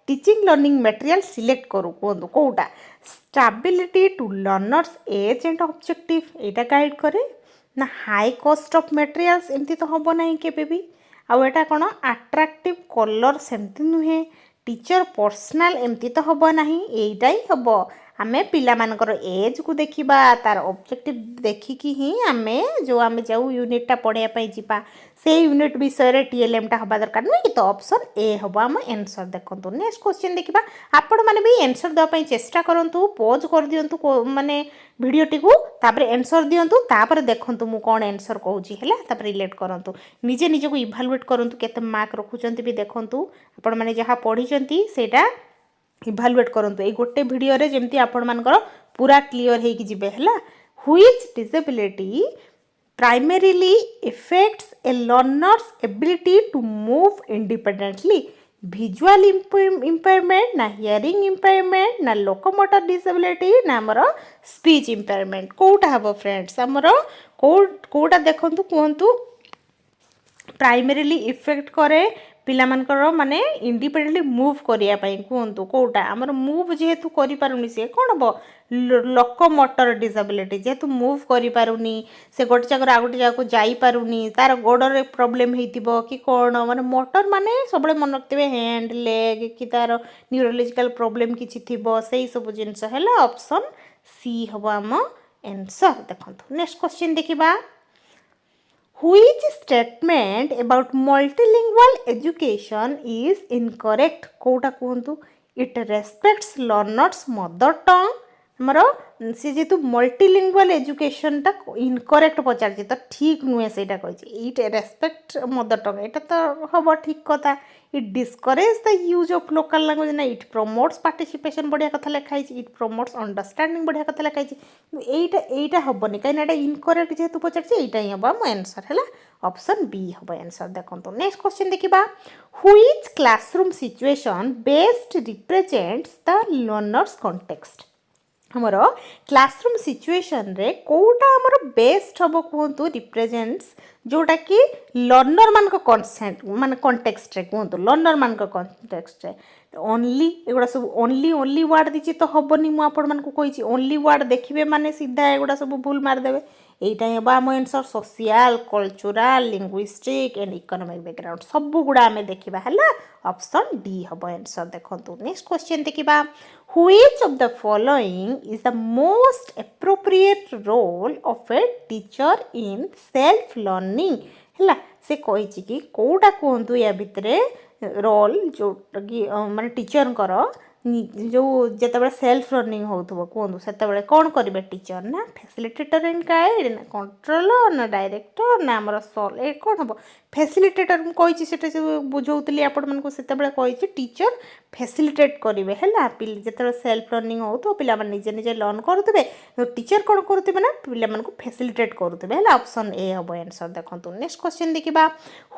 टीचिंग लर्निंग मटेरियल सिलेक्ट करूँ कहतु कौटा suitability to learners age and objective एटा गाइड करे ना हाई कॉस्ट ऑफ मटेरियल्स एमती तो हम ना केबे भी आउ एटा कौन अट्रैक्टिव कलर सेमती नुहे टीचर पर्सनाल एमती तो हम ना यहीटा ही हम आम पिलामानकर एज को देखा तार ऑब्जेक्टिव देखिकी ही आम जो आम जाऊ यूनिटा पढ़ाई जावा से यूनिट विषय टीएलएम टा हवा दरकार नुहे कि तो ऑप्शन ए हम आम आंसर देखो। नेक्स्ट क्वेश्चन देखा आपण मैंने भी आंसर देवाई चेष्टा करूँ पॉज कर दिंतु माने भिडटी को तापर आंसर दिंतु तापर देखु मु कौन आंसर कहूँ है रिलेट करूँ निजे निजक इभालुएट करूँ केते मार्क रखुंट भी देखूँ आपण मैंने जहाँ पढ़ी सेटा इभालुएट करूँ ये गोटे भिडियो रे जमती आपण मानकर पूरा क्लीयर होगी जिबे है which disability primarily affects a learner's ability to move independently visual impairment ना हियरिंग इम्पेयरमेंट ना लोकोमोटर डिसेबिलिटी ना आमर स्पीच इम्पेयरमेंट कौटा हम फ्रेंड्स आमर कौटा देखु कहतु प्राइमरीली इफेक्ट करे पिलामानकर माने इंडिपेंडेंटली मूव करिया पई कहतु कौटा आमर मूव जेहेतु करि पारुनी से कोन हो लोकोमोटर डिसेबिलिटी जेहेतु मूव करि पारुनी से गोटे जगह आ गोटे जगह जाई पारुनी तार गोडरे प्रॉब्लम हेतिबो कि कोन माने मोटर माने सबले मन रखथिबे हैंड लेग कि तार न्यूरोलॉजिकल प्रॉब्लम किछि थिबो सेही सब जिंस हैला ऑप्शन सी हबो आम आंसर देखंतु। नेक्स्ट क्वेश्चन देखिबा Which statement about multilingual education is incorrect? कौटा कहतु it respects learners mother tongue हमर से जेतु मल्टीलिंगुअल एजुकेशन टा इनकरेक्ट पचार तो ठीक नुहे से इट रेस्पेक्ट मदर टंग एटा तो हम ठीक कथा it discourage the use of local language ना इट प्रमोट्स पार्टिसिपेशन बढ़िया कथा लिखाई इट प्रमोट्स अंडरस्टैंडिंग बढ़िया कथा लिखाई एटा हेनी कहीं इनकरेक्ट जेहेतु पचार एटा ही हम आंसर है ऑप्शन बी हम आंसर देखो। नेक्स्ट क्वेश्चन देखा which classroom situation best represents the learners context हमर क्लासरूम सिचुएशन रे कोटा हमर बेस्ट हम कहतु रिप्रेजेंट्स जोटा कि लर्नर मान को कॉन्सेंट मान कॉन्टेक्स्ट रे कहतु लर्नर मान को कॉन्टेक्स्ट रे ओनली एगुड़ा सब ओनली वर्ड दीची तो हेनी मुझे आपण मान को कही ओनली वर्ड देखिए माने सीधा एगुड़ा सब भूल मारदेवे यहीटा ही आम answer social cultural linguistic and economic background सब गुड़ा आम देखा है ऑप्शन डी हम आंसर देखो। नेक्स्ट क्वेश्चन देखा which of the following is the most appropriate role of a teacher in self learning है से कही कि कौटा कहतु या भितर रोल जोटा कि माने टीचर जो जिते सेल्फ लर्निंग होथबो कहतु से कौन करेंगे टीचर ना फैसिलिटेटर एंड गाइड ना कंट्रोलर ना डायरेक्टर ना आमर सोल ए कौन हम फैसिलिटेटर मुझे से बुझौली आपण से टीचर फैसिलिटेट करेंगे है जिते सेल्फ लर्निंग हो पिला निजे निजे लर्न करुवे टीचर कौन करुवे ना पिला फैसिलिटेट करुवे है ऑप्शन ए हम आंसर देखो। नेक्स्ट क्वेश्चन देखा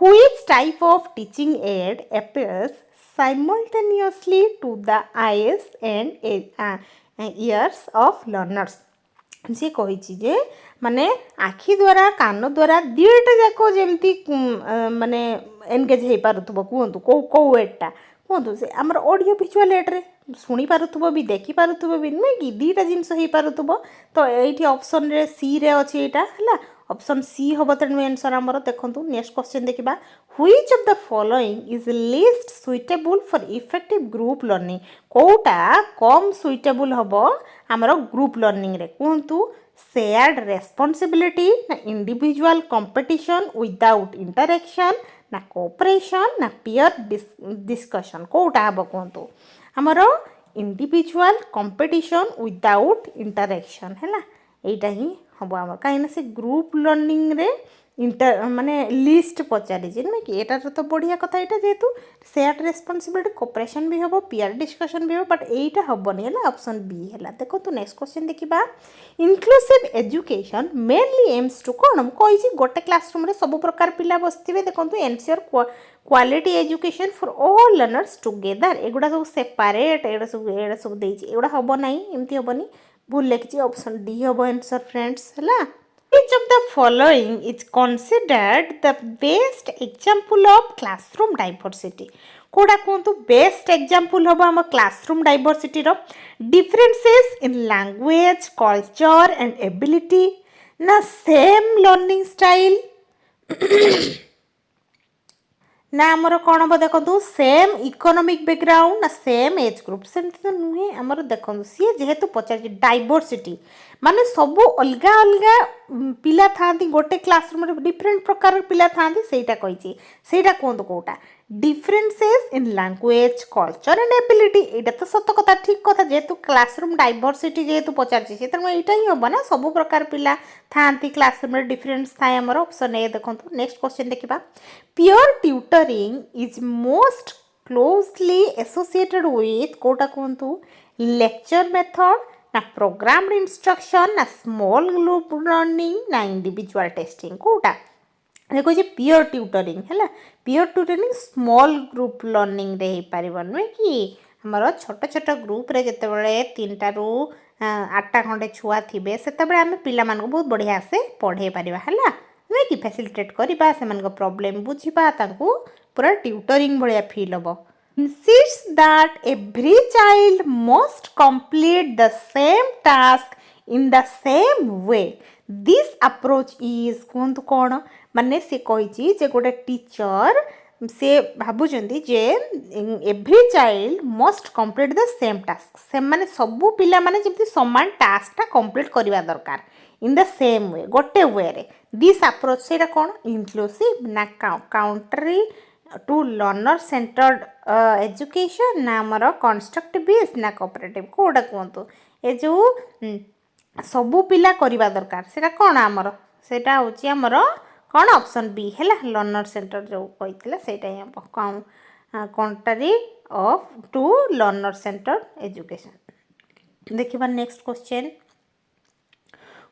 which type of teaching add appears simultaneously to the eyes and ears of learners से कही जे माने आखि द्वारा कान द्वारा दीटा जाक जमती माने एनगेज हो पारुथबो कहतु कौ एडटा कहतु से आमर ऑडियो विजुअल एड्रे शुणी पारुथबो भी देखि पारुथबो भी नुहे कि दीटा जिनस हो पारुथबो तो ये ऑप्शन रे सी रे अच्छे यहाँ है ऑप्शन सी हम तेणु आंसर आमर देखो नेक्स्ट क्वेश्चन देखा which of the following is least suitable for effective group learning कोटा कम सुइटेबल हम आमर ग्रुप लर्निंग रे कहतु शेयर्ड रेस्पॉन्सिबिलिटी ना इंडिविजुअल कंपटीशन विदाउट इंटरेक्शन ना कोऑपरेशन ना पीयर डिस्कशन कोटा हम कहतु आमर इंडिविजुअल कंपटीशन विदाउट इंटरेक्शन है एटा ही हम आम कहीं से ग्रुप लर्निंग रे इंटर माने लिस्ट पचारि नुहे कि एटार तो बढ़िया कथा यहाँ जेहेतु शेयर रेस्पॉन्सिबिलिटी कोऑपरेशन भी हम पीयर डिस्कशन भी हम बट एटा हेनी है ऑप्शन बी है देखो तो नेक्स्ट क्वेश्चन देखा inclusive education mainly aims to कौन कही गोटे क्लासरूम रे सब प्रकार पिला बसते देखो ensure quality education for all learners together एगुड़ा सब सेपारेट एगुड़ा सब देगी एगुड़ा हम ना एमती हेनी भूल लिखी ऑप्शन डी हम आंसर फ्रेंड्स है Which of the following is considered the best example of classroom diversity? कोड़ा कहतु बेस्ट एग्जांपल हम आम क्लासरूम डाइवर्सिटी रो differences in language culture and ability ना सेम लर्निंग स्टाइल ना आमर कौन हम देखो सेम इकोनॉमिक बैकग्राउंड ना सेम एज ग्रुप सेमती तो नुहे आमर देखो सी जेहेतु पचार डाइवर्सिटी माने सबू अलग अलग पिला था गोटे क्लासरूम डिफरेंट प्रकार पिला था कही कहतु कौटा differences in language culture and ability यहाँ तो सत कथा ठीक कथा जेहेतु क्लासरूम डाइवर्सिटी जेहेतु पचार तेणु यहाँ ही हम ना सब प्रकार पिला था क्लासरूम डिफरेन्स थाए आमर ऑप्शन ए देखो नेक्स्ट क्वेश्चन देखा peer tutoring is most closely associated with कोटा कहतु लेक्चर मेथड ना प्रोग्राम्ड इंस्ट्रक्शन ना स्मॉल ग्रुप लर्निंग ना इंडिविजुअल टेस्टिंग कोटा देखो जी पीयर ट्यूटरिंग है peer tutoring small group learning रे हो पार नुहे कि आमर छोट छोट ग्रुप रे जिते तीन टारू 8टा खंडे छुआ थे से आम पिला बहुत बढ़िया से पढ़े पार है नुहे कि फैसिलिटेट करवा से प्रॉब्लम बुझा पूरा ट्यूटरिंग भाया फील हम insists that every child must complete the same task in the same way. This approach is कहतु कौन माने से कही जे गोटे टीचर से भावुंट जे every child must complete the same task से माने सबू पिला माने जब समान टास्कटा कंप्लीट करवा दरकार इन द सेम वे गोटे वे रे दिस अप्रोच से कौन इंक्लूसिव ना काउंटरी टू लर्नर सेंटर्ड एजुकेशन ना आमर कंस्ट्रक्टिविस्ट ना कोऑपरेटिव कोड़ा कहतु ए जो सबू पिला करवा दरकार से कौन आमर से आमर कौन ऑप्शन बी है लर्नर सेंटर जो कही से country of to learner centre education देखिए next question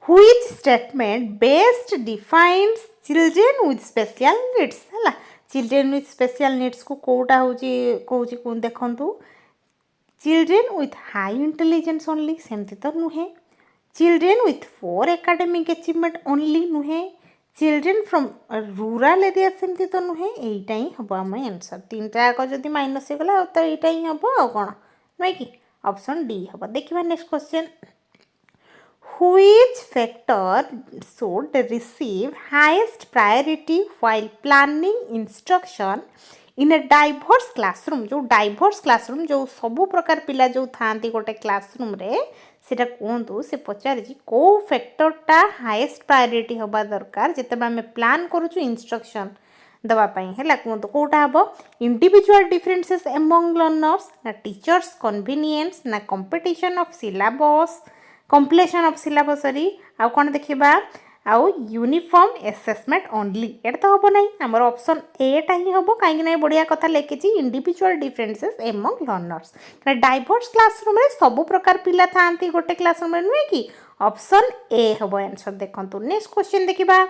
which statement best defines children with special needs है चिल्ड्रेन विथ स्पेशल नीड्स को कौटा हूँ कौन देखु children with high intelligence only सेमती तो नुहे children with 4 academic achievement only नुहे चिल्ड्रेन फ्रॉम रूरल एरिया सेमती तो नुहे यहीटा ही हम आम आंसर 3टा आग जब माइनस होगा तो यहीटा ही हम कौन नुहे कि ऑप्शन डी हम देखिए next question Which factor should receive highest priority while planning instruction in a diverse classroom? जो diverse classroom जो सबू प्रकार पिला जो थांती गोटे क्लासरूम रे सेटा कहतु से पचार को फैक्टरटा हाईएस्ट प्रायोरिटी हवा दरकार जिते आम प्लान करूँ इंस्ट्रक्शन दवापाई है कहतु कौटा हम इंडिविजुअल डिफरेंसेस एमंग लर्नर्स ना टीचर्स कन्वीनियंस ना competition of syllabus completion of syllabus आउ कौन देखा आउ यूनिफॉर्म असेसमेंट ओनली ये तो हम ना आमर ऑप्शन एटा ही हम कहीं बढ़िया कथा लिखी individual differences among learners diverse classroom रे सब प्रकार पिला था गोटे क्लासरूम नुहे कि ऑप्शन ए हम आंसर देखो नेक्स्ट क्वेश्चन देखा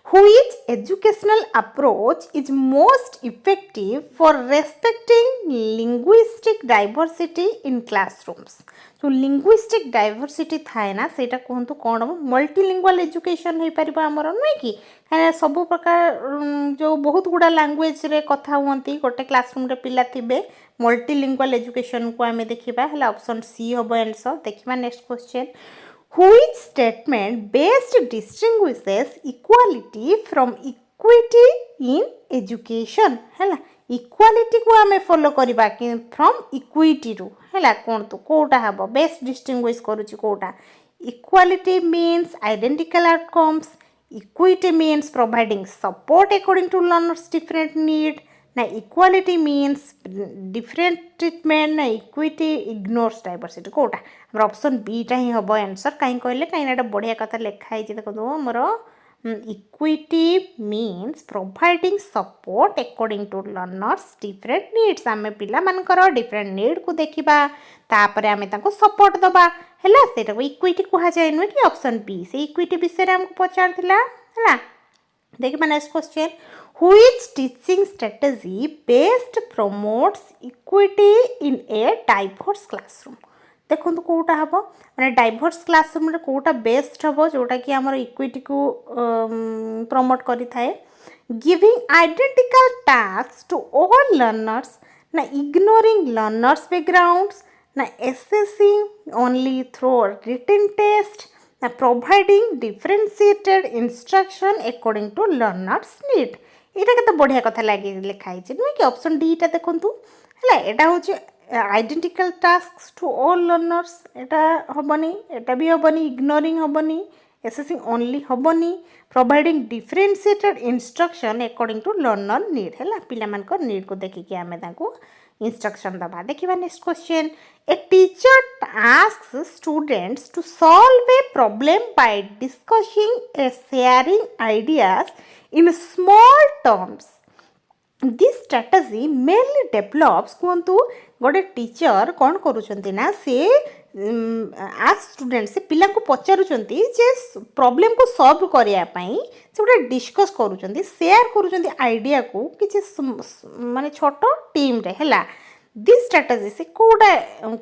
Which educational approach is most effective for respecting linguistic diversity in classrooms? So linguistic diversity थाए ना सेटा कहतु कौन हम मल्टीलिंगुअल एजुकेशन हो पार आमर नुहे कि सब प्रकार जो बहुत गुड़ा लैंग्वेज रे कथा हुंती गोटे क्लासरूम रे पिला थिबे मल्टीलिंगुअल एजुकेशन को आम देखा है ऑप्शन सी हम आंसर देखा next question Which statement best distinguishes equality from equity in education? है इक्वालिटी को आम फॉलो करवा फ्रॉम इक्विटी रु है कौन तो कोटा हम बेस्ट डिस्टिंग्विश करुच्ची कोटा equality means identical outcomes equity means providing support according to learners different need ना इक्वालिटी मीन्स डिफरेंट ट्रिटमेंट ना इक्विटी इग्नोर्स डाइवर्सिटी कोटा हमर ऑप्शन बी टा ही हम आंसर कहीं कहले कहीं बढ़िया कथा लिखाई देखो मोर equity means providing support according to learners different needs आम पिला मानकर डिफरेंट नीड को देखा तापर आम सपोर्ट दबा है इक्विटी कह जाए नुहे कि ऑप्शन बी से इक्विटी विषय आमको पचार है देखिए next question which teaching strategy best promotes equity in a diverse classroom देखो कौटा हम मैंने डाइभर्स क्लासरूम रे कौटा बेस्ट हम जोटा कि आमर इक्विटी को प्रमोट करि थाए giving identical task to all learners ना इग्नोरिंग लर्नर्स बैकग्राउंड्स ना assessing only through written test ना providing differentiated instruction according to learners need यहाँ के बढ़िया कथा लगे लिखाई नुहे कि ऑप्शन डी टा देखूँ है यहाँ हूँ identical task to all learners यहाँ हेनी यहाँ भी हेनी इग्नोरिंग हेनी असेसिंग ओनली हेनी providing differentiated instruction according to learner need है पिला नीड को देखिए आम इंस्ट्रक्शन दबा देखा next question a teacher asks students to solve a problem by discussing a sharing ideas in small terms this strategy mainly develops कहतु गोटे teacher कौन करुँच ना सी आज स्टूडेंट से पिला को पचारुंट जे प्रॉब्लम को सॉल्व करने से गोटे डिस्कस करुँच शेयर करुँच आइडिया को किसी माने छोट टीम रे है दिस स्ट्राटेजी से कौटा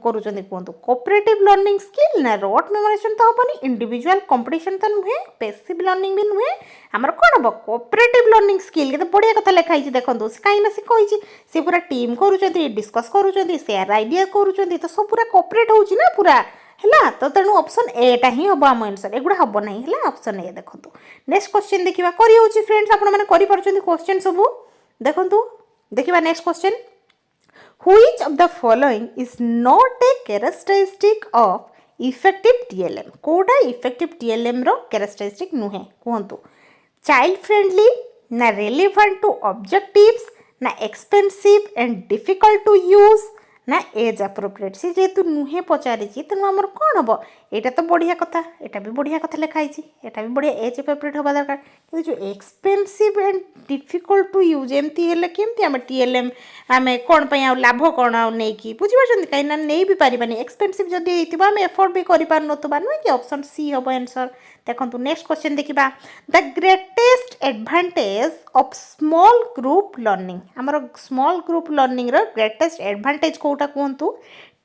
करुँच कहतु कोऑपरेटिव लर्निंग स्किल ना रट मेमोराइजेशन तो हेनी इंडिविजुअल कंपटीशन तो नुहे पैसिव लर्निंग भी नुहे आमर कौन हम कोऑपरेटिव लर्निंग स्किल के बढ़िया कथा लिखाई देखो कहीं से कही सी पूरा टीम करुँच डिस्कस करुँच शेयर आइडिया करुँच तो सब पूरा कोऑपरेट होची ना पूरा है तो तेणु ऑप्शन ए टा ही हम आम आंसर एगुड़ा हम ना है ऑप्शन ए देखो नेक्स्ट क्वेश्चन देखा कर फ्रेंड्स आपने क्वेश्चन सब देखो देखा next question Which of the following is not a characteristic of effective TLM? कोड़ा effective TLM रो characteristic नुहे कहतु child friendly ना relevant to objectives ना expensive and difficult to use ना एज अप्रोप्रिएट सी जेहेतु नुहे पचारि तेणु आमर कौन हम यहाँ तो बढ़िया कथा यहाँ भी बढ़िया कथा लिखाई यहाँ भी बढ़िया एज अप्रोप्रिएट हवा दरकार कि जो expensive and difficult to use एमती हेल्ले केमती आम TLM आम कौन आ लाभ कौन आईकि बुझीपार कहीं नहीं भी पारानी एक्सपेंसिव जदि होता आम एफोर्ड भी करें नुहे कि ऑप्शन सी हम आंसर देखो नेक्स्ट क्वेश्चन देखा the greatest advantage of small group learning आमर स्मॉल ग्रुप लर्निंग रो ग्रेटेस्ट एडभांटेज कोटा कहतु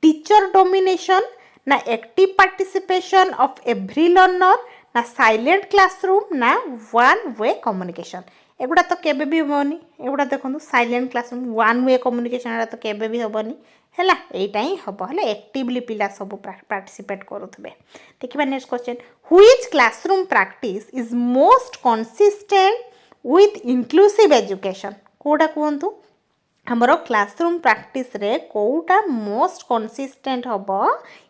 टीचर डोमिनेशन ना active participation of every learner ना साइलेंट क्लासरूम ना वन वे कम्युनिकेशन एगुड़ा तो केबे भी हेनी एगुड़ा देखो silent classroom one way communication तो केबे भी हेनी है यहीटा ही हम है एक्टिवली पिला सब पार्टिसिपेट करुवे देखिए next question which classroom practice is most consistent with inclusive education कोड़ा कहतु हमर क्लासरूम प्रैक्टिस रे कोटा मोस्ट कंसिस्टेंट हम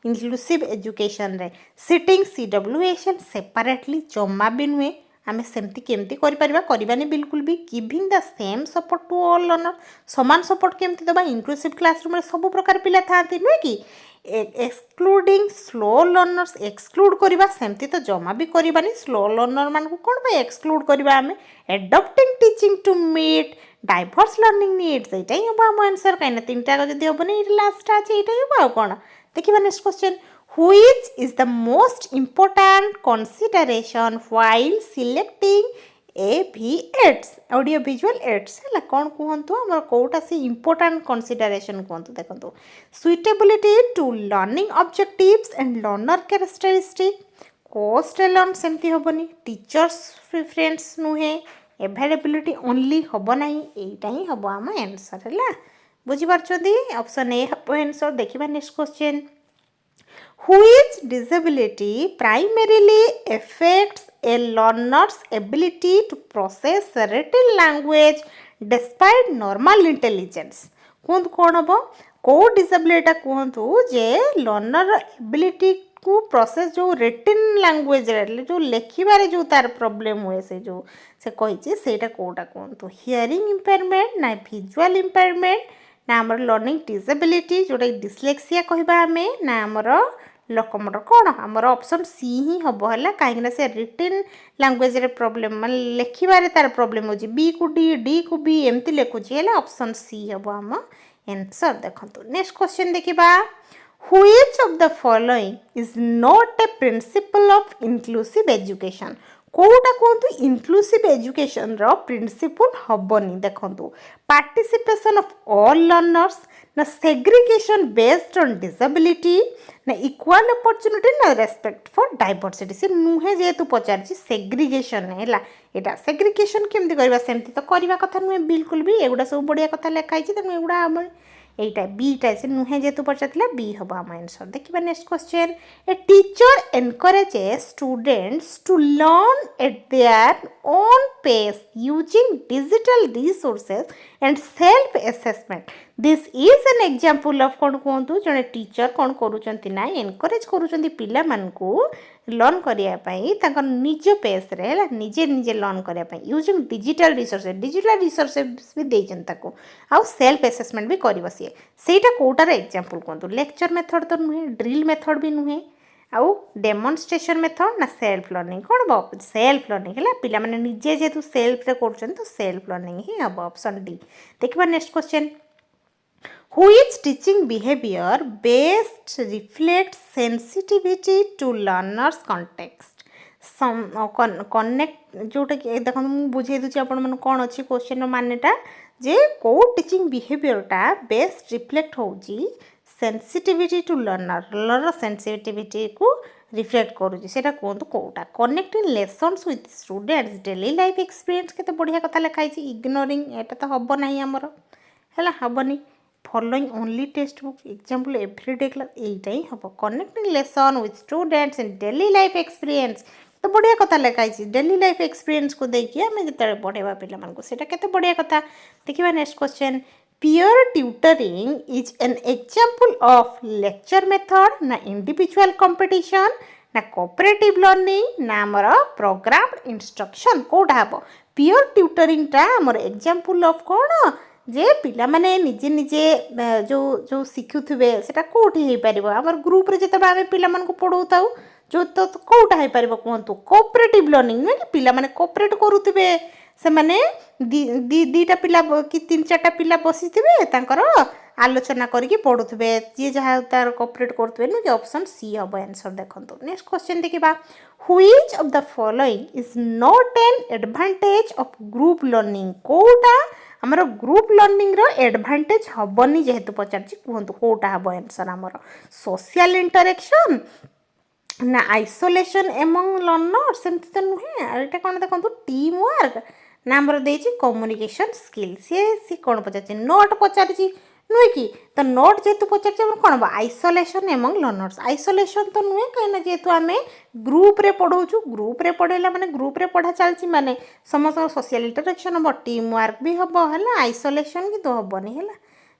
इंक्लूसिव एजुकेशन रे सिटिंग CWSN सेपरेटली जमा भी नुहे आम सेमती केमती करवानी बिल्कुल भी giving the same support to all learner समान सपोर्ट केमती दबा इंक्लूसिव क्लासरूम रे सब प्रकार पिला थांती नुहे कि एक्सक्लूडिंग स्लो लर्नर्स एक्सक्लूड करवा सेमती तो जमा भी करवानी स्लो लर्नर मान को कौन एक्सक्लूड करवा आम adapting teaching to meet diverse learning needs यहाँ ही हम आंसर कहीं तीन टाक जब हेनी लास्ट आज यहाँ ही कौन देखिए next question which is the most important consideration while selecting AVETs audio visual aids है कौन कहतु आम कौटा से important consideration कहतु देखो suitability to learning objectives and learner characteristic cost alone सेमती हेनी टीचर्स प्रेफरेंस नुहे अवेलेबिलिटी ओनली हम ना यहीटा ही हम आम आंसर है बुझीपार ऑप्शन ए हम आंसर देखा next question Which disability primarily affects a learner's ability to process written language despite normal intelligence? କୁହନ୍ତୁ କ'ଣ ହେବ କେଉଁ ଡିସାବିଲିଟିଟା କୁହନ୍ତୁ ଯେ ଲର୍ଣ୍ଣର ଏବିଲିଟି କୁ ପ୍ରୋସେସ୍ ଯେଉଁ ରିଟିନ୍ ଲାଙ୍ଗୁଏଜରେ ଯେଉଁ ଲେଖିବାରେ ଯେଉଁ ତାର ପ୍ରୋବ୍ଲେମ୍ ହୁଏ ସେ ଯେଉଁ ସେ କହିଛି ସେଇଟା କେଉଁଟା କୁହନ୍ତୁ ହିୟରିଂ ଇମ୍ପେୟାରମେଣ୍ଟ ନା ଭିଜୁଆଲ୍ ଇମ୍ପେୟାରମେଣ୍ଟ ନା ଆମର ଲର୍ଣ୍ଣିଂ ଡିସାବିଲିଟି ଯେଉଁଟା ଡିସ୍ଲେକ୍ସିଆ କହିବା ଆମେ ନା ଆମର ଲୋକମୋଟର କ'ଣ ଆମର ଅପସନ୍ ସି ହିଁ ହେବ ହେଲା କାହିଁକିନା ସେ ରିଟିନ୍ ଲାଙ୍ଗୁଏଜରେ ପ୍ରୋବ୍ଲେମ୍ ମାନେ ଲେଖିବାରେ ତାର ପ୍ରୋବ୍ଲେମ୍ ହେଉଛି ବି କୁ ଡି କୁ ବି ଏମିତି ଲେଖୁଛି ହେଲେ ଅପସନ୍ ସି ହେବ ଆମ ଆନ୍ସର୍ ଦେଖନ୍ତୁ ନେକ୍ସଟ କ୍ୱେଶ୍ଚନ୍ ଦେଖିବା which of the following is not a principle of inclusive education कोटा कहतु इनक्लूसिव एजुकेशन रो प्रिंसिपल हबनी देखंतु पार्टिसिपेशन ऑफ ऑल लर्नर्स ना सेग्रीगेशन बेस्ड ऑन डिसेबिलिटी ना इक्वल अपॉर्चुनिटी ना रेस्पेक्ट फॉर डाइवर्सिटी से नुहे जेतु पचारछि सेग्रीगेशन हैला एटा सेग्रीगेशन केमति करबा सेमति तो करबा कथा नुहे बिल्कुल भी एगुडा सब बढ़िया कथा लेखाई छि त एगुडा हम এইটা বিটা সে নুহে যেহেতু পচারলা বি হব আমার আনসার দেখিবা next question a teacher encourages students to learn at their own pace using digital resources and self assessment this is an example of কোন কুহতু জনে টিচর কোন করুচন্তি না এনকরেজ করুচন্তি পিলা মানকু लर्न करने निज पेस रे निजे निजे लर्न करने यूजिंग डिजिटल रिसोर्सेस भी देते आउ सेल्फ एसेसमेंट भी कर सी सेटा कोटार एग्जांपल कहतु लेक्चर मेथड तो नुहे ड्रिल मेथड भी नुहे आउ डेमोन्स्ट्रेशन मेथड ना सेल्फ लर्निंग कौन हम सेल्फ लर्निंग है पिला माने निजे जेतु सेल्फ रे कर तो सेल्फ लर्निंग ही हम ऑप्शन डी देखिबा next question Which teaching behavior best reflects sensitivity to learners context? Some connect जोटा कि देखो मुझे बुझे दूची आपण मन कोन अछि क्वेश्चन मानेटा जे को टीचिंग बिहेवियर टा बेस्ट रिफ्लेक्ट होउची सेंसिटिविटी टू लर्नर सेंसिटिविटी को रिफ्लेक्ट करूची सेटा कोंतो कोटा connecting lessons with students daily life experience केते बढ़िया कथा लिखाई छी इग्नोरिंग एटा तो हबो नाही हमर हैला हबनी following only textbook example everyday class एटा ही हम connecting lesson with students in daily life experience तो बढ़िया कथा लिखाई छी डेली लाइफ एक्सपीरियंस को देखिए आम जिते पढ़ेबा पिला मानको सेटा केते बढ़िया कथा देखिबा next question peer tutoring is an example of lecture method ना individual competition ना cooperative learning ना हमर programmed instruction कोडा हबो peer tutoring टा हमर example of कोन जे पिला माने निजे निजे जो जो शिखुथिबे सेटा कोठी हे परिबो हमर ग्रुप रे जते आमे पिला मन को पढौताउ जो तो कोठा हे परिबो कोंतु कोऑपरेटिव लर्निंग नै कि पिला माने कोऑपरेट करूथिबे से माने दीटा पिला कि तीन चारटा पिला बसिथिबे तांकर आलोचना करके पढुथिबे जे जहा तार कोऑपरेट करथबे न कि ऑप्शन सी हबो आंसर देखंतु नेक्स्ट क्वेश्चन देखिबा which of the following is not an advantage of group learning कोटा आमर ग्रुप लर्निंग रो एडवांटेज हबनी जेहेतु पचारछि कहंतु कोटा हबो आंसर आमर सोशल इंटरेक्शन ना आइसोलेशन एमंग लर्नर्स सेमति तो नुहे एटा कोन देखंतु टीम वर्क ना आमर देछि कम्युनिकेशन स्किल से कोन पचारछि नोट पचारछि नुहे कि तो नोट जेहेतु पचारछि आमर कोन हबो आइसोलेशन एमंग लर्नर्स आइसोलेशन तो नुहे कहिना जेहेतु आमे ग्रुप रे पढौछु ग्रुप रे पढेला माने ग्रुप रे पढा चलछि माने समस्त सोशल इंटरेक्शन हबो टीम वर्क भी हबो हला आइसोलेशन कि तो हबोनी हला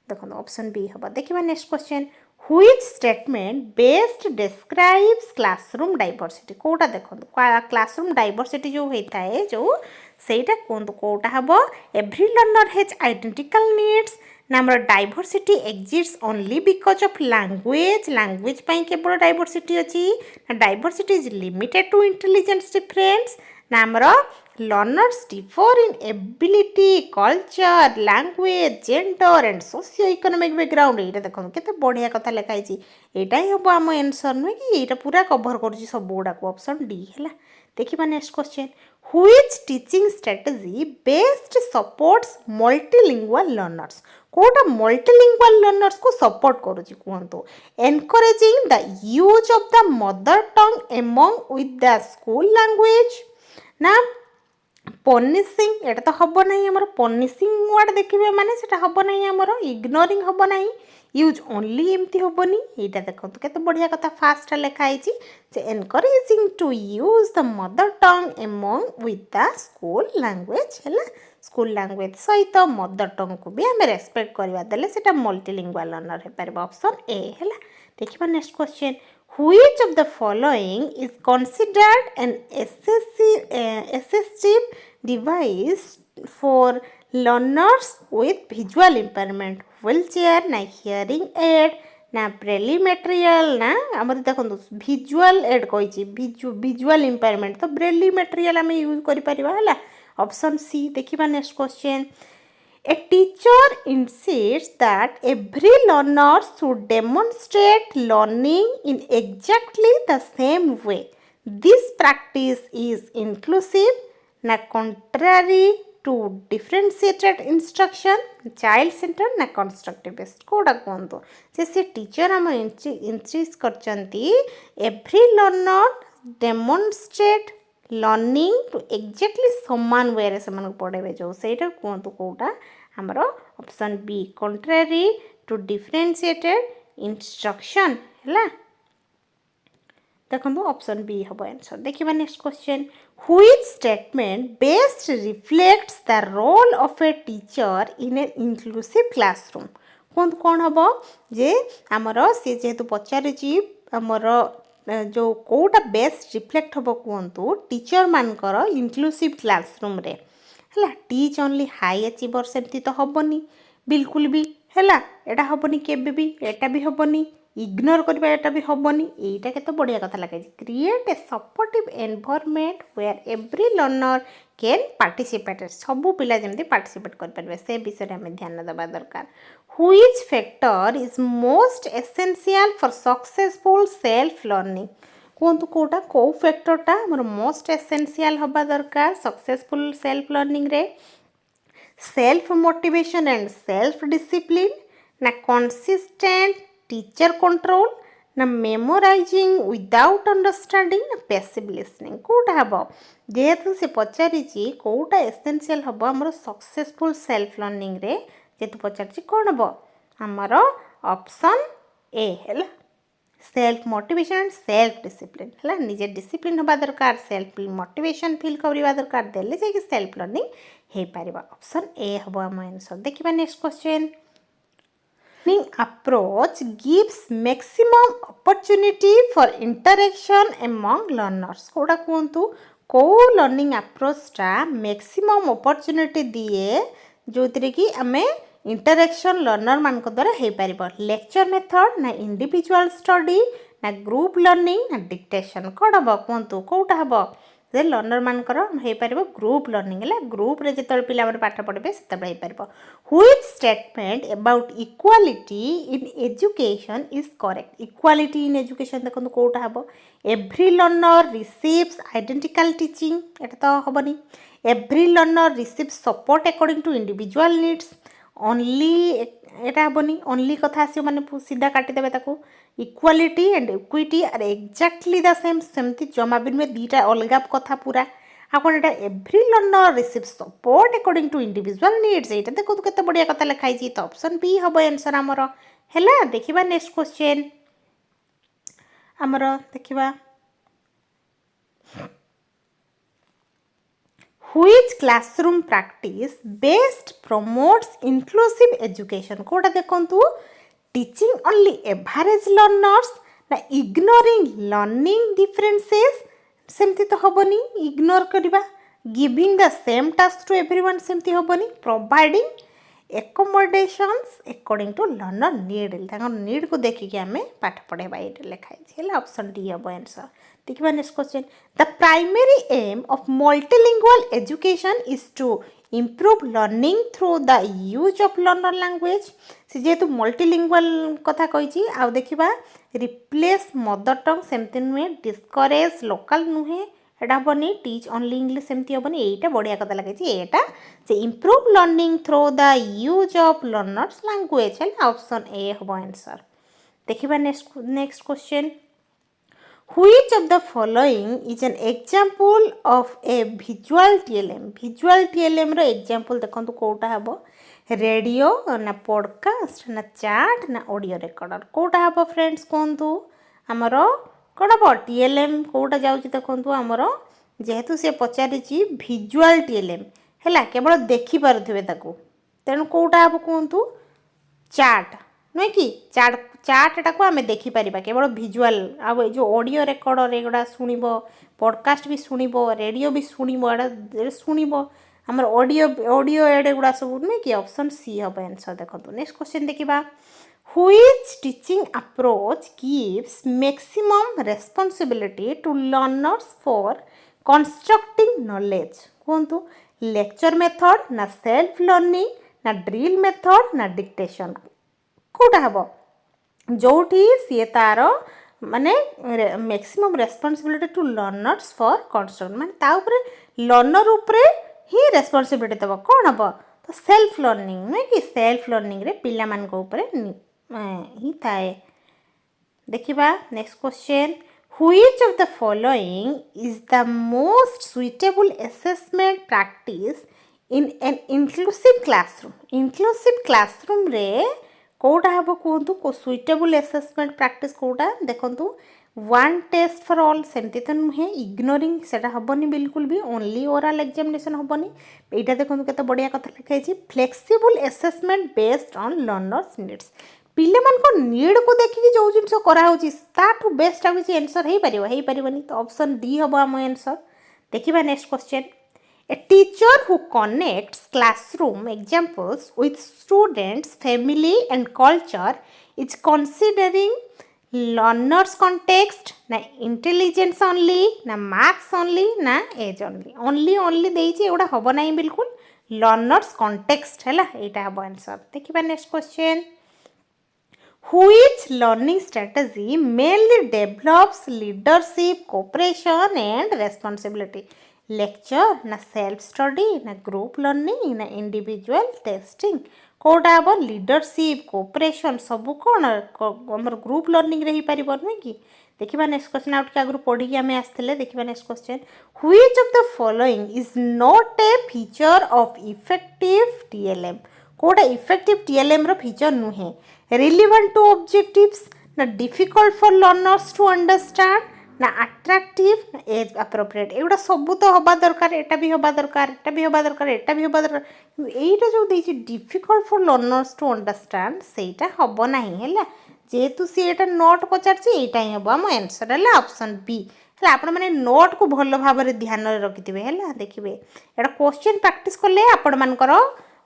देखो ऑप्शन बी हबो देखिबा next question which statement best describes classroom diversity कोटा देखो classroom diversity जो होता है जो सेटा कोंतो कोटा हबो every learner has identical needs नामर diversity exists only because of language पाई केवल डाइवर्सिटी अच्छी diversity is limited to intelligence difference नामर learners differ in ability culture language gender and socio economic background ये देखो केते बढ़िया कथा लिखाई एटा ही हम आम आंसर नुहे कि ये पूरा कवर कर सब गुड़ाक ऑप्शन डी है देखिबा next question which teaching strategy best supports multilingual learners कोटा multilingual learners को support करूची कहंतो encouraging the use of the mother tongue among with the school language ना पनिशिंग एटा तो हम ना आमर पनिशिंग वर्ड देखिए माने सेटा हम ना आमर इग्नोरिंग हम ना यूज ओनली एमती हेनी यहाँ देखो केते बढ़िया कथा फास्ट लिखाई से encouraging to use the mother tongue among with the school language है स्कूल लैंग्वेज सहित मदर टंग को भी आम रेस्पेक्ट करवा देले सेटा मल्टीलिंगुअल लर्नर हो पार ऑप्शन ए है देखिए next question which of the following is considered an assistive device for learners with visual impairment wheelchair ना hearing aid ना ब्रेली मटेरियल ना आमर देखो विजुअल एड कही विजुअल इम्पेयरमेंट तो ब्रेली मटेरियल आम यूज कर ऑप्शन सी देखिए next question A teacher insists that every learner should demonstrate learning in exactly the same way. This practice is inclusive, na contrary to differentiated instruction, child-centered, na constructivist. कोड़ा कहतो से teacher आम insist करचंती every learner demonstrate learning to exactly समान way से पढ़ेबे जो सेटा कहतु कौटा हमर option B contrary to differentiated instruction है देखो ऑप्शन बी हम आंसर देखिए next question which statement best reflects the role of a teacher in an inclusive classroom कहतु कौन हम जे आमर सी जेहेतु पचारि आमर जो कोटा बेस्ट रिफ्लेक्ट हम कहतु टीचर मानकर इंक्लूसिव क्लासरूम रे है टीच ओनली हाई अचीवर सेमती तो हेनी बिल्कुल भी है एटा हेनी केबे भी एटा भी हेनी इग्नोर करबा एटा भी हेनी एटा केते बढ़िया कथा लगे create a supportive environment where every learner can participate सबू पिला जमती पार्टिसिपेट कर पारे से विषय में ध्यान देवा दरकार which factor is most essential for successful self learning कहतु कौटा कौ फैक्टरटा मोर मोस्ट एसेंशियल हवा दरकार सक्सेसफुल सेल्फ लर्निंग रे self motivation and self discipline ना कंसिस्टेंट टीचर कंट्रोल ना मेमोराइजिंग विदाउट अंडरस्टैंडिंग ना पैसिव लिसनिंग कौटा हम जेहेतु से पचारि कौटा एसेंशियल हम आम सक्सेसफुल सेल्फ लर्निंग रे जेहेतु पचारि कौन हम आमर ऑप्शन ए है self motivation and self discipline है निजे डिसिप्लिन हवा दरकार सेल्फ मोटिवेशन फील करवा दरकार देले जाके सेल्फ लर्निंग हो पार ऑप्शन ए हम आम आंसर देखिए next question learning approach gives maximum opportunity for interaction among learners कोड़ा कहतु कौ लर्निंग अप्रोचटा मैक्सिमम अपॉर्चुनिटी दिए जो कि आम इंटरेक्शन लर्नर मान द्वारा हो पार लेक्चर मेथड ना इंडिविजुअल स्टडी ना ग्रुप लर्निंग ना डिक्टेशन कौन हम कहतु कौटा हम जे लर्नर मानकर हो पार ग्रुप लर्निंग है ग्रुप रे जिते पिला पाठ पढ़े से हो पार which statement about equality in education is correct equality in education देखो कौटा हम every learner receives identical teaching एटा तो हेनी every learner receives support according to individual needs only एटा हेनी ओनली कथा आस माने सीधा काटिदेवे ताको equality and equity are exactly the same सेमती जमा भी नुहे दीटा अलग कथा पूरा आपन एटा every learner receive support according to individual needs एटा देखो तो केते बढ़िया कथा लिखाई तो ऑप्शन बी हम आंसर आमर हैला देखिबा नेक्स्ट क्वेश्चन आमर देखिबा which classroom practice best promotes inclusive education Kota देखंतु teaching only average learners ना ignoring learning differences सेमती तो हेनी इग्नोर करवा giving the same task to everyone सेमती हेनी providing accommodations according to learner need को देखिए आम पाठ पढ़ेबा ये लिखाई ऑप्शन डी हम आंसर देखिए next question the primary aim of multilingual education is to improve learning through the use of learner language से जेहेतु मल्टीलिंगुअल कथा कही आउ देखा रिप्लेस मदर टंग सेमती नुहे डिस्करेज लोकल नुहे एटा हेनी टीच ओनली इंग्लिश सेमती हेनी यहीटा बढ़िया कथा लगे एटा से improve learning through the use of learners language है ऑप्शन ए हम आंसर देखिए next question Which of the following is an example of a visual TLM? Visual TLM row example देखंतु कोटा हबो रेडियो ना पॉडकास्ट ना चैट ना audio recorder Kota हबो friends कोंतु हमरो कोन हबो TLM कोटा जाउची देखंतु हमरो जेहेतु से पचारिची visual TLM हैला केवल देखि पारुथिबे ताकू तेनु कोटा हबो कोंतु चार्ट नुहे कि चार्टा को आम देखिपर केवल भिजुआल आउ जो ऑडियो रेकर्डर एगुड़ा शुणब पॉडकास्ट भी शुणब रेडियो भी शुणब शुणब आम ऑडियो ऑडियो एड गुड़ा सब नुहे कि ऑप्शन सी हम आंसर देखो नेक्स्ट क्वेश्चन देखा which teaching approach gives maximum responsibility to learners for constructing knowledge कहतु लेक्चर मेथड ना सेल्फ लर्निंग ना ड्रिल मेथड ना डिक्टेशन कोटा हम जोठी सी तार माने maximum responsibility to learners for construct माने ता ऊपर लर्नर ऊपर ही रेस्पॉन्सिबिलिटी देबो कोन हम तो सेल्फ लर्निंग नुहे कि सेल्फ लर्निंग रे पिला मान को ऊपर ही थाए देखिबा next question which of the following is the most suitable assessment practice in an inclusive classroom रे कोटा हम कहतु को सुइटेबल एसेसमेंट प्रैक्टिस कोटा देखंतु वन टेस्ट फॉर ऑल सेमती तो नुहे इग्नोरिंग सेटा हबनी बिल्कुल भी ओनली ओरल एग्जामिनेशन हबनी एटा देखंतु केते बढ़िया कथा लिखाई छी flexible assessment based on learners needs पिले मान को नीड को देखि जो जिंस करा होची ताठू बेस्ट आ किछि आंसर हेई परिबनी तो ऑप्शन डी हबो हम आंसर देखिबा next question A teacher who connects classroom examples with students, family and culture is considering learners context, na intelligence only, na marks only, na age only. Only देइछि एगुडा हबो नाही बिल्कुल learners context हैला एटा हबो answer देखिबा next question Which learning strategy mainly develops leadership, cooperation and responsibility? Lecture ना self study ना group learning ना इंडिविजुअल टेस्टिंग कोटा हम लीडरशिप कोऑपरेशन सब कौन आम ग्रुप लर्निंग रे ही पारिबो नुहे कि देखिबा नेक्स्ट क्वेश्चन आउट के आगु पढ़ी आमे आस्थिले देखिबा next question which of the following is not a feature of effective TLM कोटा इफेक्टिव टीएलएम रो फीचर नुहे रिलेवेंट टू ऑब्जेक्टिव्स ना difficult for learners to understand ना अट्रैक्टिव ना एज अप्रोप्रिएट एगुड़ा सब तो हवा दरकार एटा भी हवा दरकार एटा भी हवा दरकार एटा भी हवा दरकार एटा जो देछि difficult for learners to understand सेटा हबो नाही हैला जेतु सी एटा नोट पचारछि एटा ही हबो हम आंसर हैला ऑप्शन बी हैला आपण माने नोट को भलो भाव रे ध्यान रे रखिथिबे हैला देखिबे एटा क्वेश्चन प्रैक्टिस करले आपण मानकर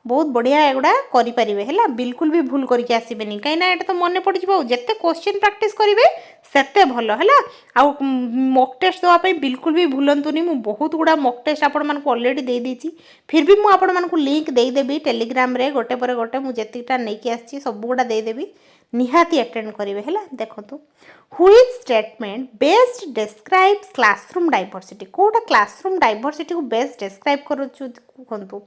बहुत बढ़िया एगुड़ा करें है बिल्कुल भी भूल करके आसबेनि कहीं ये तो मन पड़ जाए जिते क्वेश्चन प्रैक्टिस करेंगे सेते भल है आउ मॉक टेस्ट देवाई बिल्कुल भी भूलतुनि मु बहुत गुड़ा मॉक टेस्ट आपण मानक ऑलरेडी दे देछि फिर भी मुझे आपण मानक लिंक देदेवी टेलीग्राम रे गोटे पर गोटे मुझेटा नहीं आसी सब गुड़ा देदेवी निहाती अटेंड करेंगे है देखो which statement best describes classroom diversity कोटा क्लासरूम डाइवर्सिटी को बेस्ट डिस्क्राइब करूँ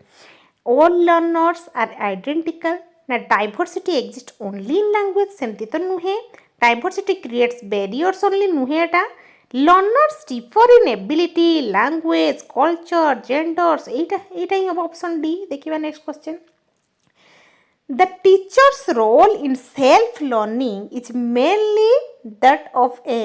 all learners are identical ना diversity exist only in language सेमती तो नुहे diversity creates barriers only नुहे एटा learners differ in ability language culture genders एटा ही अब ऑप्शन डी देखिबा next question The teacher's role in self learning is mainly that of a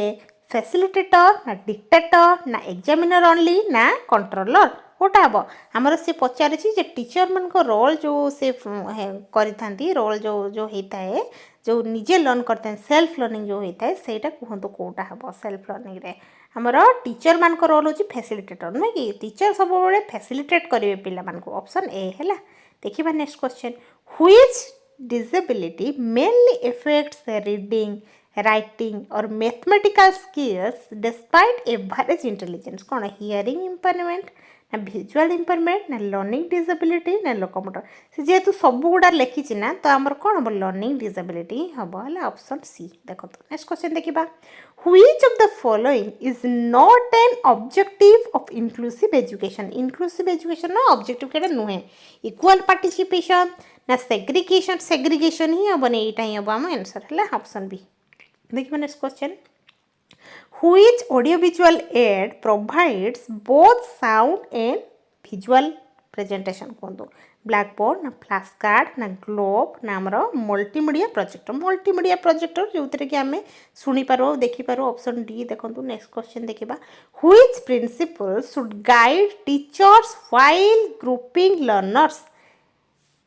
facilitator ना dictator ना examiner only ना controller Kota हम आमर से पचार जे teacher मान रोल जो से करी रोल जो होता है जो निजे लर्न करते हैं सेल्फ लर्निंग जो होता है सेटा कहतु कोटा हम सेल्फ लर्निंग रे आमर टीचर मान रोल हो फैसिलिटेटर नुहे कि टीचर सब बड़े फैसिलिटेट करेंगे पिला ऑप्शन ए है देखिए next question which disability mainly affects reading writing और mathematical skills despite average intelligence कौन हियरिंग इम्पेयरमेंट ना विजुअल इम्पेयरमेंट ना लर्निंग डिसेबिलिटी ना लोकोमोटर से जेहेतु सब गुड़ा लिखी ना तो आमर कौन हम लर्निंग डिसेबिलिटी हम है ऑप्शन सी देखो नेक्स्ट क्वेश्चन देखा which of the following is not an objective of inclusive education ना ऑब्जेक्टिव के नुहे इक्वल पार्टिसिपेशन ना सेग्रीगेशन ही हम नहीं यहाँ ही हम आंसर है ऑप्शन बी देखिए next question Which audiovisual aid provides both sound and visual presentation କୁହନ୍ତୁ ବ୍ଲାକବୋର୍ଡ ନା ଫ୍ଲାସ୍ କାର୍ଡ଼ ନା ଗ୍ଲୋବ୍ ନା ଆମର ମଲ୍ଟିମିଡ଼ିଆ ପ୍ରୋଜେକ୍ଟର ଯେଉଁଥିରେ କି ଆମେ ଶୁଣିପାରୁ ଦେଖିପାରୁ ଅପସନ୍ ଡି ଦେଖନ୍ତୁ ନେକ୍ସଟ କ୍ୱେଶ୍ଚନ୍ ଦେଖିବା which principles should guide teachers while grouping learners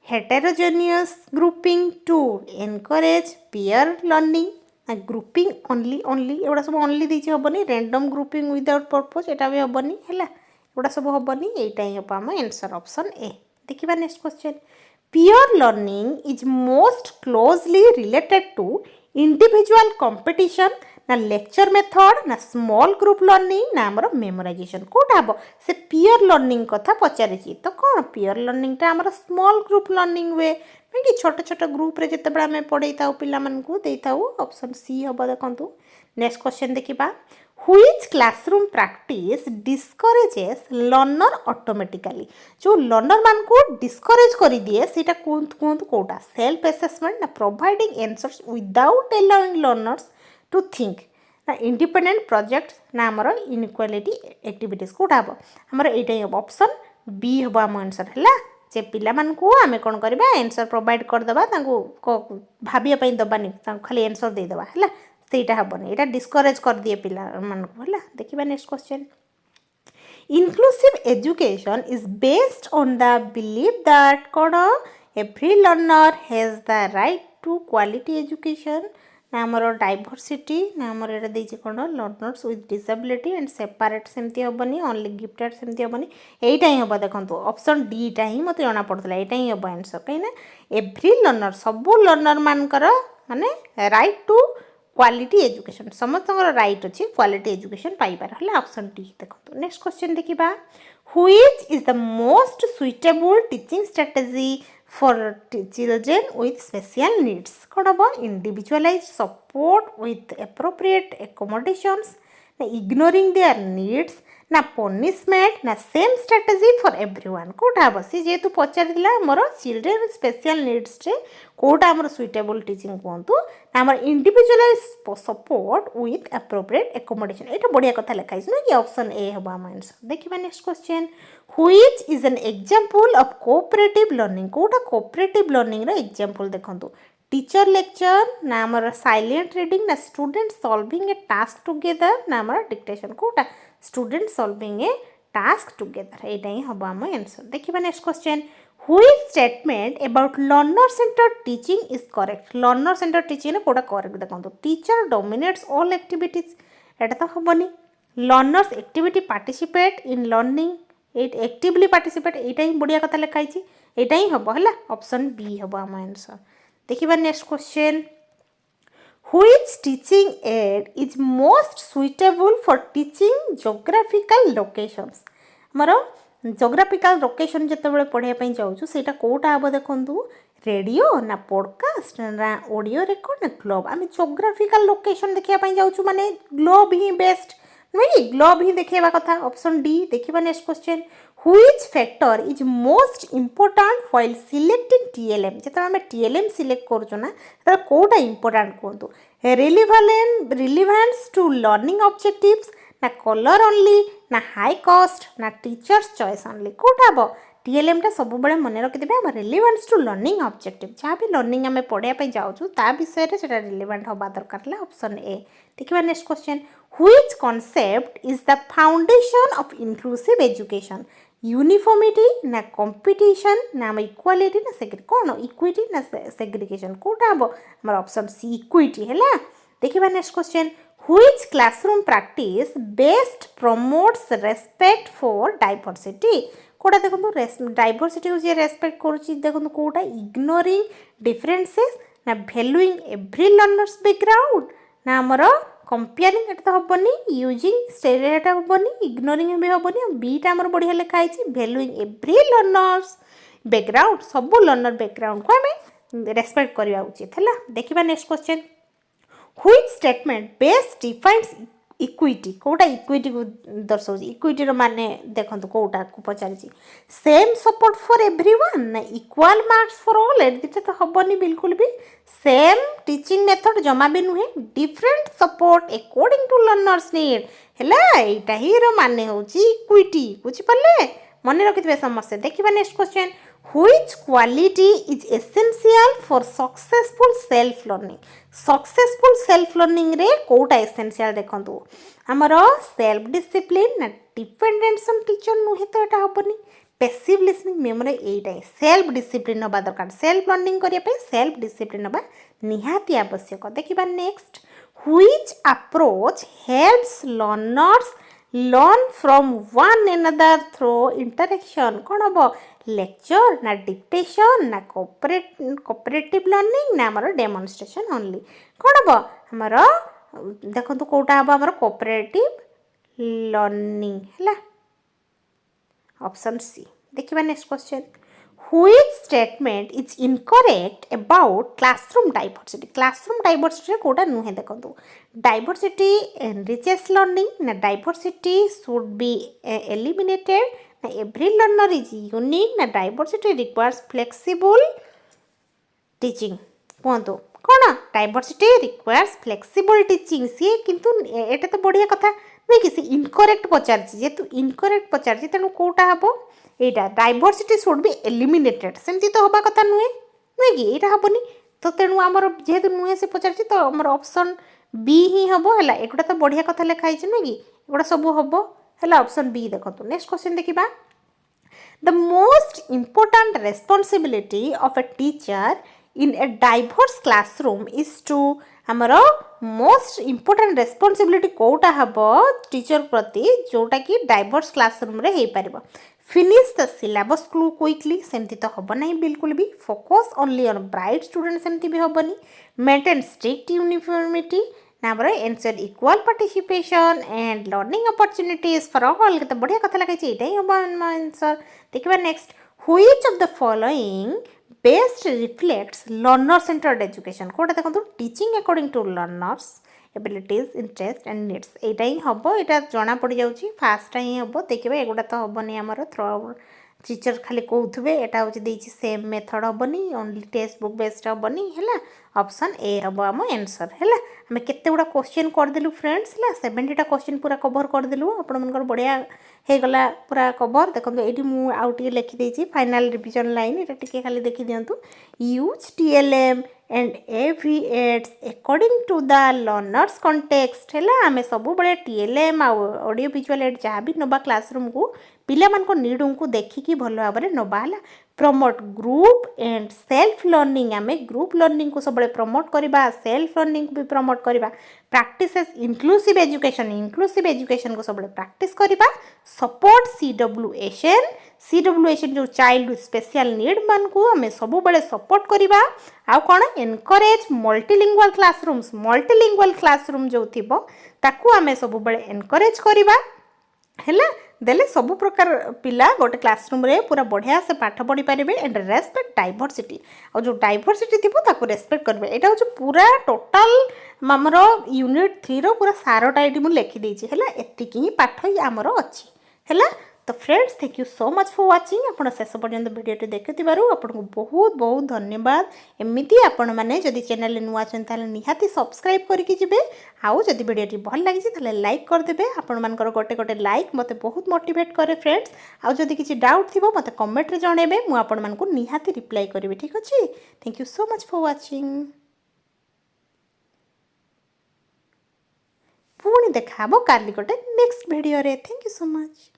heterogeneous grouping to encourage peer learning grouping only एगुड़ा सब ओनली देछि हबनी रैंडम ग्रुपिंग विदाउट पर्पस एटा भी हबनी हैला एगुड़ा सब हबनी एटा ही हम आंसर ऑप्शन ए देखिबा next question peer learning is most closely related to individual competition ना लेक्चर मेथड ना स्मॉल ग्रुप लर्निंग ना हमर मेमोराइजेशन कोटा हबो से peer learning कथा पचारिछि तो कोन peer learning ता हमर स्मॉल ग्रुप लर्निंग वे कि छोट छोट ग्रुप रे जते बडा में पढै ताऊ पिला मन को देई ताऊ ऑप्शन सी हबो देखंतु नेक्स्ट क्वेश्चन देखिबा which classroom practice discourages learner automatically जो learner मान को discourage करी दिए सेटा कोंत कोटा self assessment ना providing answers without allowing learners to think ना independent project ना हमर inequality activities कोटा हबो हमर एटा ही ऑप्शन बी हबो हम आंसर हला जे पिला मान को आमे कोन करबा आंसर प्रोवाइड कर दबा तांको भाबिया पई दबानी तांको खाली आंसर दे दबा हला सेटा हबनी एटा डिस्करेज कर दिए पिला मान को हला देखिबा next question inclusive education is based on the belief that kono every learner has the right to quality education ना हमर डाइवर्सिटी ना हमर एटा देछि कोन learners with disability and separate सेमती हबनी ओनली गिफ्टेड सेमती हबनी एटा ही हबा देखंतु ऑप्शन डी टा ही मते जणा पड़तला एटा ही हबा आंसर कहिना एवरी लर्नर सब लर्नर मानकर माने राइट टू क्वालिटी एजुकेशन समस्त राइट अच्छी क्वालिटी एजुकेशन पाइबार है ऑप्शन डी देखो नेक्स्ट क्वेश्चन देखिबा which is the most suitable teaching strategy for children with special needs कौन हम individualize support with appropriate accommodations ना इग्नोरिंग देयर नीड्स ना पनिशमेंट ना सेम स्ट्रेटजी फॉर एवरीवन कोटा हम सी जेतु पचारिला हमर चिल्ड्रेन विथ स्पेशल नीड्स रे कोटा हमर सुइटेबल टीचिंग कोंतु ना हमर individualise support with appropriate accommodation एटा बढ़िया कथा लिखाइछ ना कि ऑप्शन ए हबा हम आंसर देखिबा next question which is an example of cooperative learning कोटा कोऑपरेटिव लर्निंग रो एग्जांपल देखंतु टीचर लेक्चर ना हमर साइलेंट रीडिंग ना student solving a task together ना हमर डिक्टेशन कोटा student solving a task together एटा ही हबा हम आंसर देखिबा next question which statement about learner centered teaching is correct learner centered teaching कोटा correct देखंतु teacher dominates all activities एटा तो हबनी learners activity participate in learning it actively participate एटा ही बढ़िया कथा लिखाई छी एटा ही हबो हला ऑप्शन बी हबो हम आंसर देखिबा next question which teaching aid is most suitable for teaching geographical locations हमरो जोग्राफिकल लोकेशन जिते पढ़ाई जाऊँ से कौटा हम देखूँ रेडियो ना पॉडकास्ट ना ऑडियो रेकॉर्ड ना ग्लोब आम जोग्राफिकल लोकेशन देखा जाऊँ माने ग्लोब ही बेस्ट नुहे ग्लोब ही देखा कथा ऑप्शन डी देखा next question which factor is most important while selecting TLM जो आम टीएलएम सिलेक्ट करूँ कौटा इम्पोर्टाट कहतु रिलेवेंस टू लर्निंग ऑब्जेक्टिव्स ना कलर ओनली ना हाई कॉस्ट ना टीचर्स चॉइस ओनली कौटा हम टीएलएम टा सब बड़े मन रखिथे आम रिलेवेंस टू लर्निंग ऑब्जेक्टिव जहाँ भी लर्निंग आम पढ़ाई जाऊँ ता विषय में से रिलेवेंट हवा दरकार ऑप्शन ए देखिए next question which concept is the foundation of inclusive education uniformity ना कंपटीशन ना इक्वालिटी ना कौन इक्विटी ना सेग्रीगेशन कौटा हम हमारा ऑप्शन सी इक्विटी है देखिए next question which classroom practice best promotes respect for diversity कोटा देखो डाइवर्सिटी को जे रेस्पेक्ट करूची देखो कोटा इग्नोरिंग डिफरेंसेस ना वैल्यूइंग एवरी लर्नर्स बैकग्राउंड ना हमर कंपेयरिंग एटा तो हबनी यूजिंग स्टेरियोटाइप हबनी इग्नोरिंग भी हबनी बीटा हमर बढ़िया लिखा आइची वैल्यूइंग एवरी लर्नर्स बैकग्राउंड सब लर्नर बैकग्राउंड को हमें रेस्पेक्ट करबा उचित हला देखिबा next question which statement best defines equity कोटा इक्विटी को दर्शाऊँ इक्विटी माने देखो कोटा को पचारि सेम सपोर्ट फॉर एवरीवन ना इक्वल मार्क्स फॉर ऑल एटा तो हबनी बिल्कुल भी सेम टीचिंग मेथड जमा भी नुहे different support according to learners need हैला एटा ही रो माने होची इक्विटी बुझी पल्ले मन रखिथिबे समस्या देखिबा next question which quality is essential for successful self learning रे कोटा essential देखंतु हमर सेल्फ डिसिप्लिन ना डिपेंडेंस ऑन टीचर नुहे तो एटा हबनी पैसिव लिसनिंग मेमोरी एटा सेल्फ डिसिप्लिन नबा दरकार सेल्फ लर्निंग करिया पे सेल्फ डिसिप्लिन नबा निहाती आवश्यक देखिबा next which approach helps learners learn from one another through interaction कौन हम लेक्चर ना डिक्टेशन ना कोऑपरेटिव लर्निंग ना हमर डेमोन्स्ट्रेशन ओनली कौन हम हमर देखंतु कोटा हम हमर कोऑपरेटिव लर्निंग हैला ऑप्शन सी देखिबा next question which statement is incorrect about classroom diversity कोटा नुहे देखंतु diversity enriches learning ना diversity should be eliminated ना every learner is unique ना diversity requires flexible teaching कहतो कौन diversity requires flexible teaching सी किंतु एटा तो बढ़िया कथा नुहे कि से इनकरेक्ट पचारछि जेतु इनकरेक्ट पचारछि तेनु कोटा हबो एटा डाइवर्सिटी शुड बी एलिमिनेटेड सेमती तो हबा कथा नुहे नुहे कि एटा हबनी तो तेणु आमर जेहेतु नुहे से पचारछि तो आमर ऑप्शन बी ही हबो हला एकोटा तो बढ़िया कथा लेखा हिछ नुहे कि एकोटा सब हबो हला ऑप्शन बी देखंतु नेक्स्ट क्वेश्चन देखिबा the most important responsibility of a teacher in a diverse classroom is to आमर मोस्ट इंपोर्टेंट रेस्पॉन्सिबिलिटी कोटा हबो टीचर प्रति जोटा कि डाइवर्स क्लासरूम रे हे परिबो फिनिश द सिलेबस क्विकली सेमती तो हब नहीं बिल्कुल भी focus only on bright student सेमती भी हबनी मेंटेन स्ट्रिक्ट यूनिफॉर्मिटी नामर ensure equal participation and learning opportunities for all तो बढ़िया कथा लगे एटा ही हम आंसर देखिबा next which of the following best reflects learner centred education कोटा देखंतु teaching according to learners abilities interest and needs एटा ही हम एटा जना पड़ जाउची फास्ट ही हम देखिबा एगुडा तो हबनी हमर थ्रो टीचर खाली कहउथबे एटा होची देछि सेम मेथड हबनी ओनली टेक्स्ट बुक बेस्ड हबनी हैला ऑप्शन ए हबो हम आंसर हैला हम केते गुडा क्वेश्चन कर देलु फ्रेंड्स हैला 70 टा क्वेश्चन पूरा कवर कर देलु आपण मनकर बढ़िया हे गला पूरा कवर देखंतु एटी मु आउट लिखि देछि फाइनल रिवीजन लाइन एटा टिके खाली देखि दियंतु use TLM and abbreviates according to the learners context हैला हमें सब बड़े TLM ऑडियो विजुअल एड जहाँ भी नबा क्लासरूम को पिला मान को नीड को देखिकी भल भाव में नबा है promote group and self learning आम ग्रुप लर्निंग को सब प्रमोट करवा सेल्फ लर्निंग को भी प्रमोट करवा प्रैक्टिस इंक्लूसिव एजुकेशन को सब प्रैक्टिस करवा सपोर्ट CWSN जो चाइल्ड स्पेशल नीड मान को आम सब बड़े सपोर्ट करवा आउ कौन एनकरेज मल्टीलिंगुअल क्लासरूम जो थी ताकू आम सब बड़े एनकरेज करवा हैला देले सब प्रकार पिला गोटे क्लासरूम रे पूरा बढ़िया से पाठ पढ़ी पारे एंड रेस्पेक्ट डाइवर्सिटी और जो डाइवर्सिटी थी ताकू रेस्पेक्ट करेंगे यहाँ हूँ पूरा टोटाल आमर यूनिट 3 रो पूरा सारटा ये मुझे लिखिदेजी है एतिक ही पाठ ही आमर अच्छी है तो friends thank you so much for watching आपण शेष पर्यंत वीडियो देखुथिबारु आपको बहुत बहुत धन्यवाद एमती आपण मैंने जदि चैनल नुआ अच्छा निहाती सब्सक्राइब करके जिबे आउ जदि वीडियो भल लगी ताले लाइक करदेबे आपण मानकर गोटे गोटे लाइक मते बहुत मोटिवेट करे फ्रेंड्स आउ जदि किसी डाउट थिबो मते कमेंट रे जणेबे मु आपण मानकु निहाती रिप्लाई करिवे ठीक अछि thank you so much for watching पुणी देखा काली गोटे नेक्स्ट वीडियो रे थैंक यू सो मच।